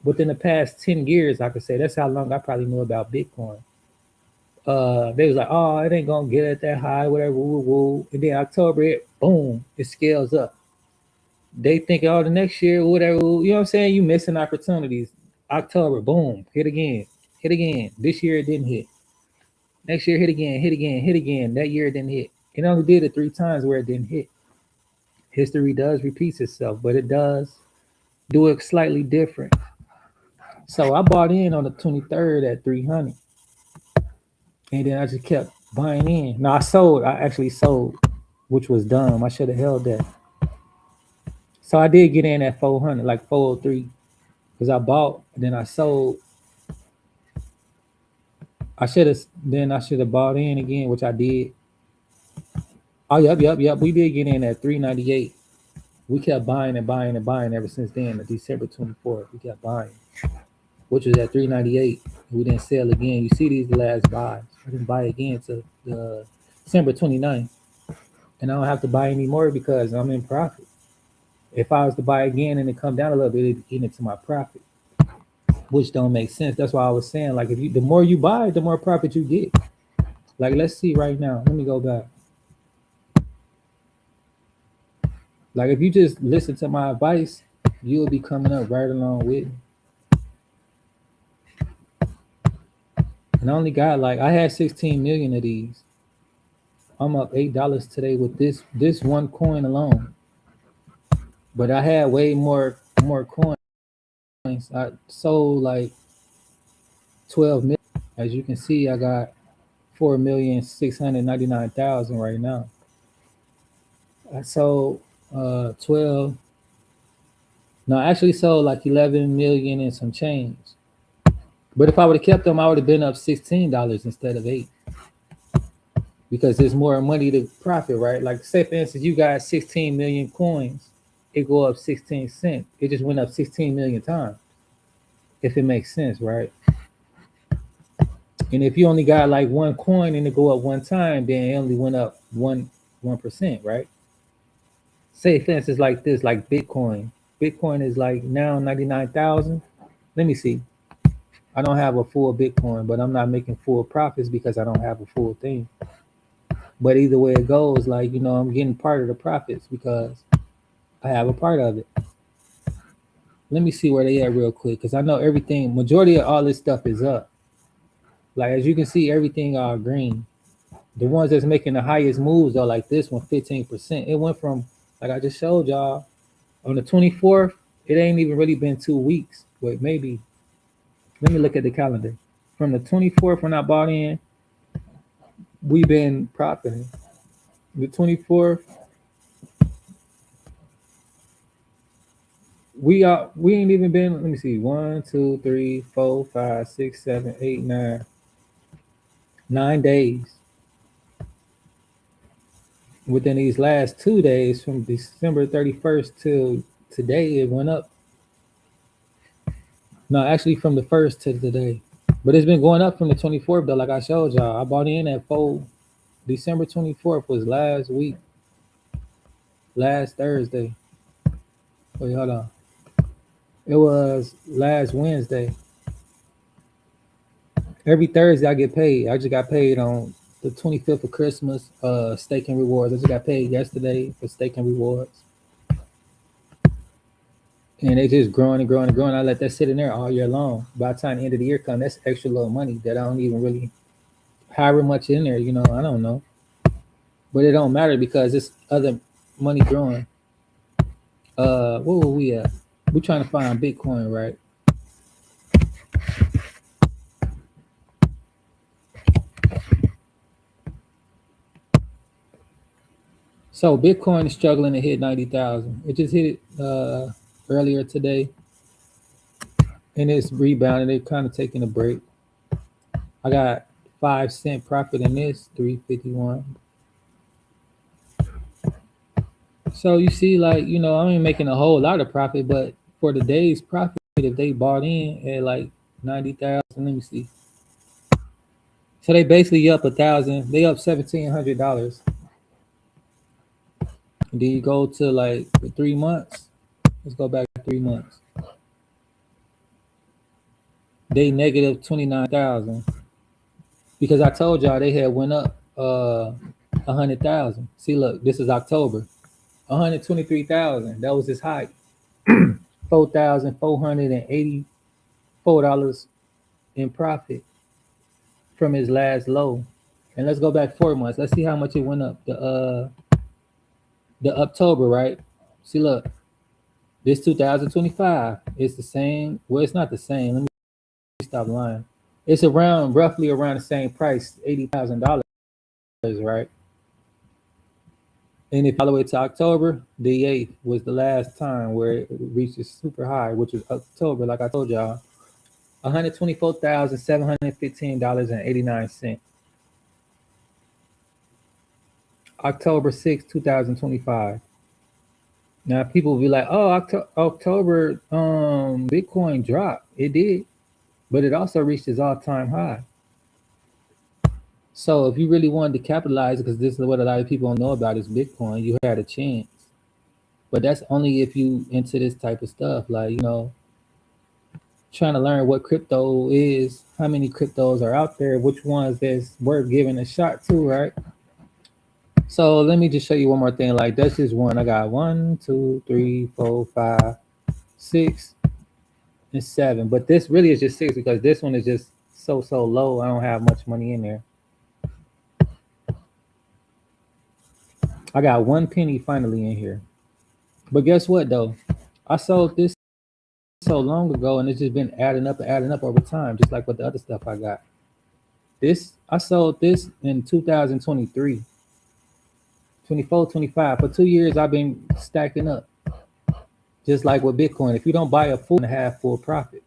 within the past 10 years, I could say that's how long I probably knew about Bitcoin. They was like, oh, it ain't gonna get at that high, whatever, woo, woo. And then October, it boom, it scales up. They think, oh, the next year, whatever, you know what I'm saying? You missing opportunities. October, boom, hit again, hit again. This year it didn't hit. Next year, hit again, hit again, hit again. That year it didn't hit. It only did it three times where it didn't hit. History does repeat itself, but it does do it slightly different. So I bought in on the 23rd at 300. And then I just kept buying in. No, I sold. I actually sold, which was dumb. I should have held that. So I did get in at 400, like 403, because I bought, and then I sold. I should have bought in again, which I did. Oh, yep. We did get in at 398. We kept buying and buying and buying ever since then. December 24th, we kept buying, which was at 398. We didn't sell again. You see these last buys. I didn't buy again to the December 29th. And I don't have to buy any more because I'm in profit. If I was to buy again and it come down a little bit, it'd eat into my profit, which don't make sense. That's why I was saying, like, if you, the more you buy, the more profit you get. Like, let's see right now. Let me go back. Like, if you just listen to my advice, you'll be coming up right along with me. And I only got like I had 16 million of these. I'm up $8 today with this one coin alone. But I had way more coins. I sold like 12 million. As you can see, I got 4,699,000 right now. I sold 12. No, I actually sold like 11 million and some change. But if I would have kept them, I would have been up $16 instead of 8, because there's more money to profit, right? Like say for instance, you got 16 million coins, it go up 16 cents. It just went up 16 million times, if it makes sense, right? And if you only got like one coin and it go up one time, then it only went up 1%, right? Say for instance like this, like Bitcoin. Bitcoin is like now 99,000. Let me see. I don't have a full Bitcoin, but I'm not making full profits because I don't have a full thing. But either way it goes, like, I'm getting part of the profits because I have a part of it. Let me see where they at real quick, because I know everything, majority of all this stuff is up. Like as you can see, everything all green. The ones that's making the highest moves though, like this one, 15%. It went from, like I just showed y'all, on the 24th, it ain't even really been 2 weeks. Wait, maybe. Let me look at the calendar. From the 24th when I bought in, we've been profiting. The 24th, we ain't even been, let me see, 1, 2, 3, 4, 5, 6, 7, 8, 9. 9 days. Within these last 2 days, from December 31st till today, it went up. No, actually from the first to today. But it's been going up from the 24th though, like I showed y'all. I bought in at 4. December 24th was last week. Last Thursday. Wait, hold on. It was last Wednesday. Every Thursday I get paid. I just got paid on the 25th of Christmas, staking rewards. I just got paid yesterday for staking rewards. And they just growing and growing and growing. I let that sit in there all year long. By the time the end of the year comes, that's extra little money that I don't even really however much in there, I don't know. But it don't matter because it's other money growing. Where were we at? We're trying to find Bitcoin, right? So Bitcoin is struggling to hit 90,000. It just hit it earlier today, and it's rebounding. They're kind of taking a break. I got 5 cent profit in this, 351. So you see, like, I ain't making a whole lot of profit, but for the day's profit, if they bought in at like 90,000, let me see. So they basically up 1,000. They up $1,700. And then you go to like 3 months. Let's go back 3 months. They negative 29,000 because I told y'all they had went up 100,000. See, look, this is October, 123,000. That was his high. $4,484 in profit from his last low. And let's go back 4 months. Let's see how much it went up. The October, right? See, look, this 2025. It's the same. Well, it's not the same. Let me stop lying. It's roughly around the same price, $80,000, right? And if all the way to October, the 8th was the last time where it reached a super high, which was October, like I told y'all, $124,715.89. October 6th, 2025. Now people will be like, oh, October, Bitcoin dropped. It did, but it also reached its all-time high. So if you really wanted to capitalize, because this is what a lot of people don't know about is Bitcoin, you had a chance. But that's only if you into this type of stuff, like, trying to learn what crypto is, how many cryptos are out there, which ones that's worth giving a shot to, right? So let me just show you one more thing. Like that's just one. I got 1, 2, 3, 4, 5, 6, and 7. But this really is just 6 because this one is just so low. I don't have much money in there. I got 1 penny finally in here. But guess what though? I sold this so long ago and it's just been adding up over time, just like with the other stuff I got. I sold this in 2023. 24, 25. For 2 years, I've been stacking up. Just like with Bitcoin. If you don't buy a full and a half full profit.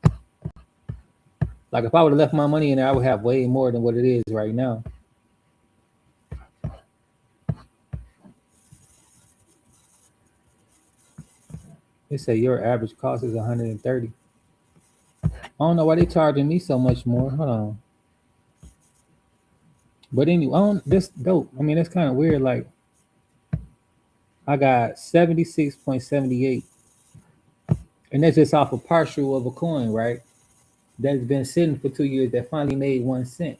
Like if I would have left my money in there, I would have way more than what it is right now. They say your average cost is 130. I don't know why they charging me so much more. Hold on. But anyway, this dope. I mean, that's kind of weird. Like I got 76.78. And that's just off a partial of a coin, right? That's been sitting for 2 years that finally made 1 cent.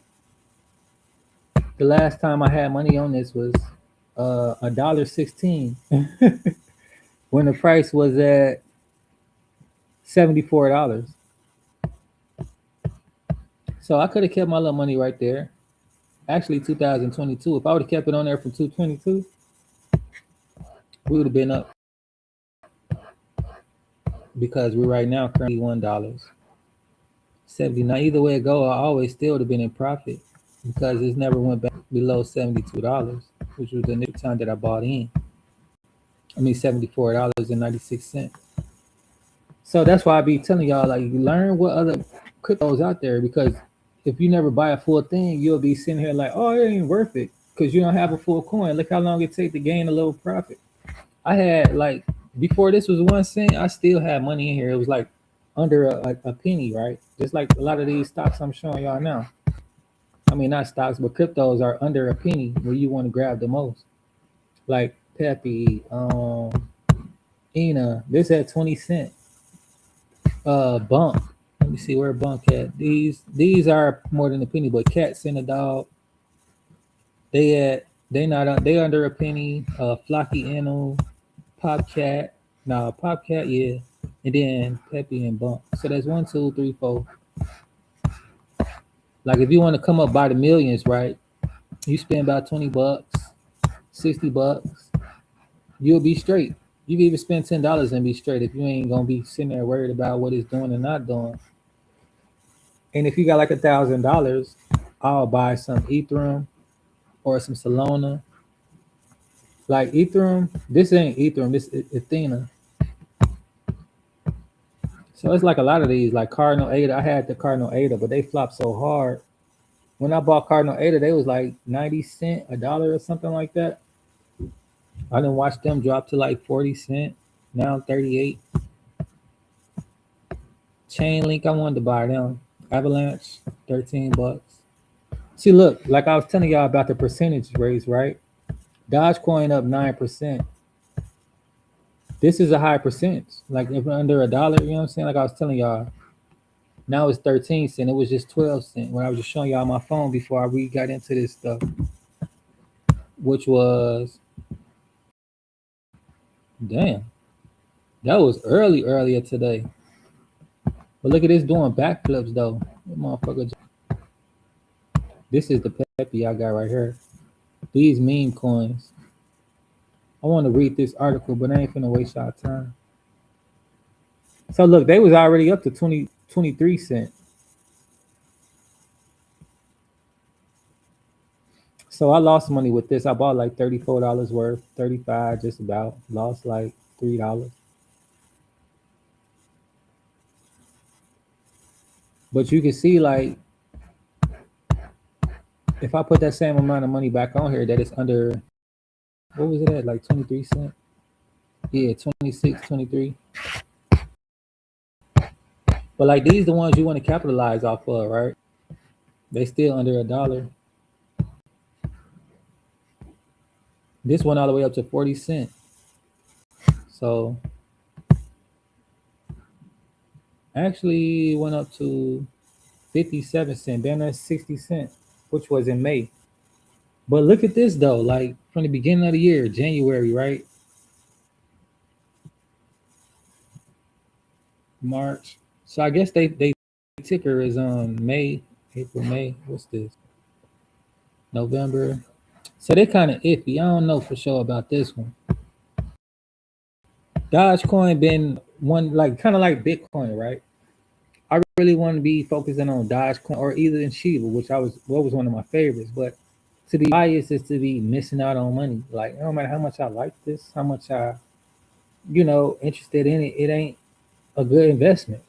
The last time I had money on this was $1.16 when the price was at $74. So I could have kept my little money right there. Actually, 2022. If I would have kept it on there from 222, we would have been up because we're right now currently $1.79. Either way it go, I always still would have been in profit because it's never went back below $72, which was the next time that I bought in. I mean $74.96. So that's why I be telling y'all, like, you learn what other cryptos out there, because if you never buy a full thing, you'll be sitting here like, oh, it ain't worth it because you don't have a full coin. Look how long it takes to gain a little profit. I had like before this was 1 cent, I still had money in here. It was like under a penny, right? Just like a lot of these stocks I'm showing y'all now. I mean, not stocks, but cryptos are under a penny where you want to grab the most. Like Peppy, Ina, this at 20 cent. Bunk. Let me see where Bunk at. These are more than a penny, but Cats and a Dog. They under a penny. Flocky Inu, Popcat. Nah, Popcat, yeah. And then Peppy and Bunk. So that's 1, 2, 3, 4. Like if you want to come up by the millions, right? You spend about $20, $60, you'll be straight. You can even spend $10 and be straight if you ain't gonna be sitting there worried about what it's doing and not doing. And if you got like $1,000, I'll buy some Ethereum or some Solana. Like Ethereum, this ain't Ethereum, this is Athena. So it's like a lot of these, like Cardinal ADA. I had the Cardinal ADA, but they flopped so hard. When I bought Cardinal ADA, they was like 90 cents, $1 or something like that. I didn't watch them drop to like 40 cents, now 38. Chainlink, I wanted to buy them. Avalanche, $13. See, look, like I was telling y'all about the percentage raise, right? Dogecoin up 9%. This is a high percentage. Like if under $1, you know what I'm saying? Like I was telling y'all, now it's 13 cents. It was just 12 cents when I was just showing y'all my phone before we got into this stuff, which was, damn, that was earlier today. But look at this doing backflips though. Motherfucker. This is the Peppy I got right here. These meme coins. I want to read this article, but I ain't finna waste y'all time. So look, they was already up to 23 cents. So I lost money with this. I bought like $34 worth, 35 just about. Lost like $3. But you can see, like, if I put that same amount of money back on here, that it's under, what was it at, like 23 cents? Yeah, 26, 23. But like these the ones you want to capitalize off of, right? They still under $1. This went all the way up to 40 cents. So actually went up to 57 cents, then that's 60 cents, which was in May. But look at this though, like from the beginning of the year, January, right? March. So I guess they ticker is on May, April, May. What's this? November. So they kind of iffy. I don't know for sure about this one. Dogecoin been one, like kind of like Bitcoin, right? I really want to be focusing on Dogecoin or either in Shiba, which was one of my favorites. But To be biased is to be missing out on money. Like no matter how much I like this, how much I, interested in it, it ain't a good investment.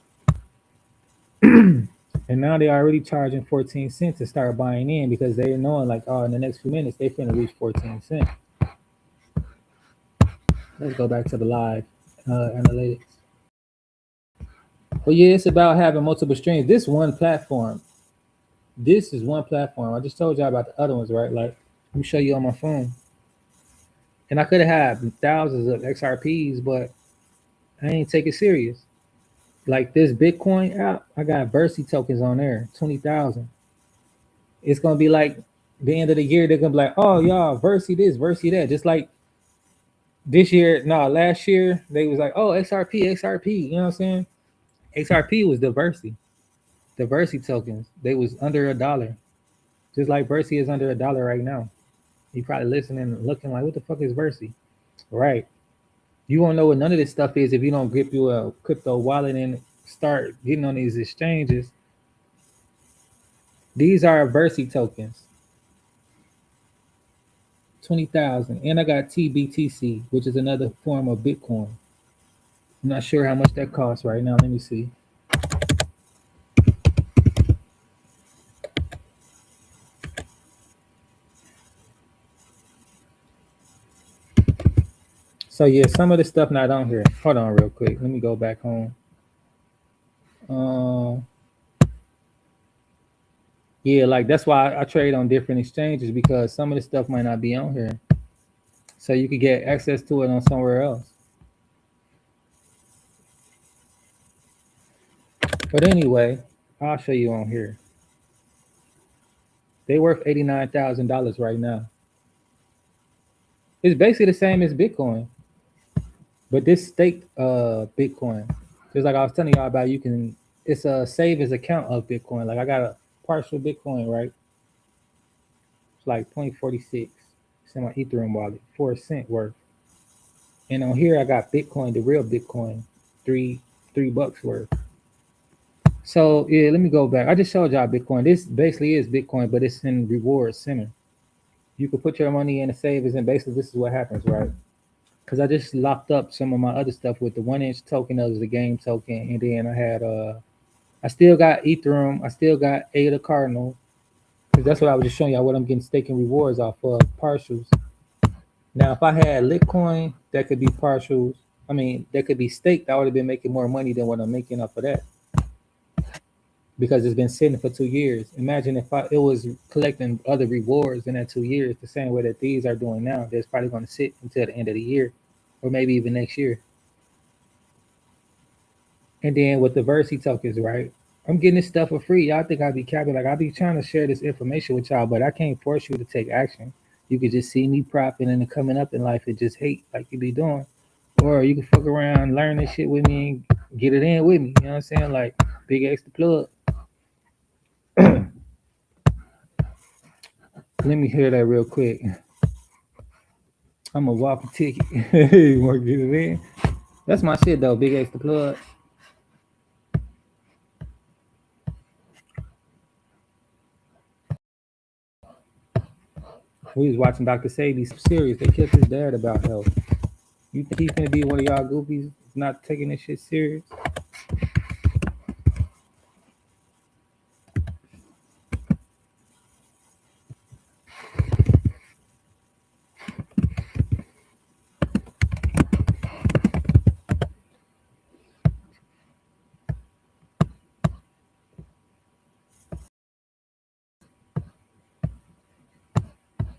And now they already charging 14 cents to start buying in because they're knowing like, oh, in the next few minutes they finna reach 14 cents. Let's go back to the live analytics. But yeah, it's about having multiple streams. This one platform. This is one platform. I just told y'all about the other ones, right? Like, let me show you on my phone. And I could have had thousands of XRPs, but I ain't take it serious. Like this Bitcoin app, I got Versi tokens on there, 20,000. It's gonna be like the end of the year, they're gonna be like, oh y'all, Versi this, Versi that. Just like this year, no, last year, they was like, oh, XRP, XRP, you know what I'm saying? XRP was the Versi tokens. They was under $1. Just like Versi is under $1 right now. You probably listening and looking like, what the fuck is Versi? Right. You won't know what none of this stuff is if you don't grip you a crypto wallet and start getting on these exchanges. These are Versi tokens, 20,000. And I got TBTC, which is another form of Bitcoin. I'm not sure how much that costs right now. Let me see. So yeah, some of the stuff not on here. Hold on real quick. Let me go back home. Uh, yeah, like that's why I trade on different exchanges because some of the stuff might not be on here. So you could get access to it on somewhere else. But anyway, I'll show you on here. They worth $89,000 right now. It's basically the same as Bitcoin, but this staked Bitcoin. Just like I was telling y'all about, you can it's a save as account of Bitcoin. Like I got a partial Bitcoin, right? It's like 0.46. It's in my Ethereum wallet, 4 cent worth. And on here I got Bitcoin, the real Bitcoin, three bucks worth. So yeah, let me go back. I just showed y'all Bitcoin. This basically is Bitcoin, but it's in reward center. You can put your money in a savings, and basically this is what happens, right? Because I just locked up some of my other stuff with the 1 inch token of the game token, and then I still got Ethereum, I still got ADA Cardinal, because that's what I was just showing y'all what I'm getting staking rewards off of partials. Now, if I had Litcoin, that could be partials. I mean, that could be staked. I would have been making more money than what I'm making off of that because it's been sitting for 2 years. Imagine if it was collecting other rewards in that 2 years, the same way that these are doing now. That's probably going to sit until the end of the year, or maybe even next year. And then with the Versi tokens, right? I'm getting this stuff for free. Y'all think I'd be capping? Like I'll be trying to share this information with y'all, but I can't force you to take action. You could just see me propping and coming up in life and just hate like you be doing. Or you can fuck around, learn this shit with me and get it in with me. You know what I'm saying? Like big X the plug. Let me hear that real quick. I'm a walking ticket. You want to get it in? That's my shit though. Big X the plug. We was watching Dr. Sadie's series. They killed his dad about health. You think he's gonna be one of y'all goofies not taking this shit serious?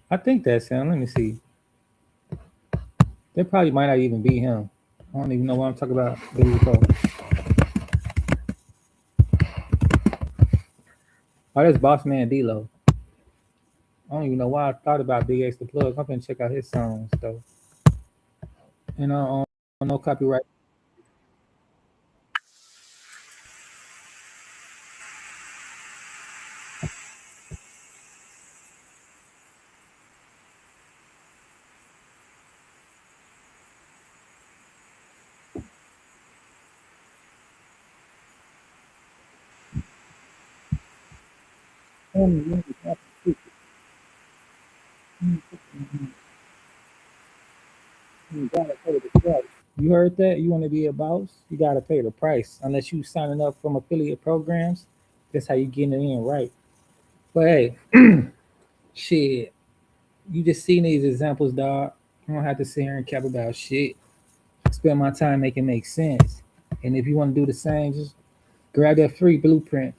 I think that's him. Let me see. That probably might not even be him. I don't even know what I'm talking about. There you go. Oh, that's Boss Man D-Lo. I don't even know why I thought about Big X the Plug. I'm gonna check out his songs though. And no copyright. Mhm. You gotta pay the price. You heard that? You want to be a boss? You gotta pay the price. Unless you signing up from affiliate programs, that's how you getting it in right. But hey, shit, you just seen these examples, dog. I don't have to sit here and cap about shit. Spend my time making it make sense. And if you want to do the same, just grab that free blueprint.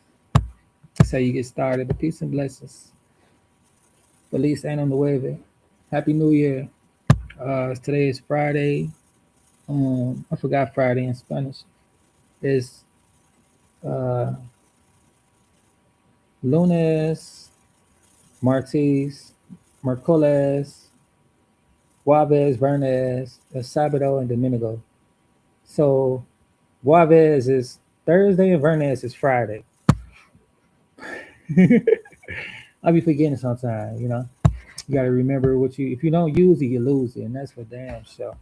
That's how you get started. But peace and blessings. Feliz ain't on the way of it. Happy New Year. Today is Friday. I forgot Friday in Spanish. It's uh, lunes, martes, miércoles, jueves, viernes, el sábado, and domingo. So jueves is Thursday and viernes is Friday. I'll be forgetting sometimes, you know. You gotta remember what you if you don't use it, you lose it, and that's for damn sure.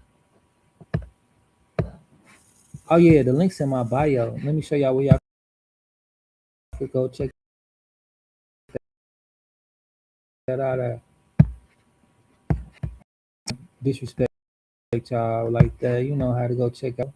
Oh yeah, the link's in my bio. Let me show y'all where y'all could go check that out. Disrespect y'all like that. You know how to go check out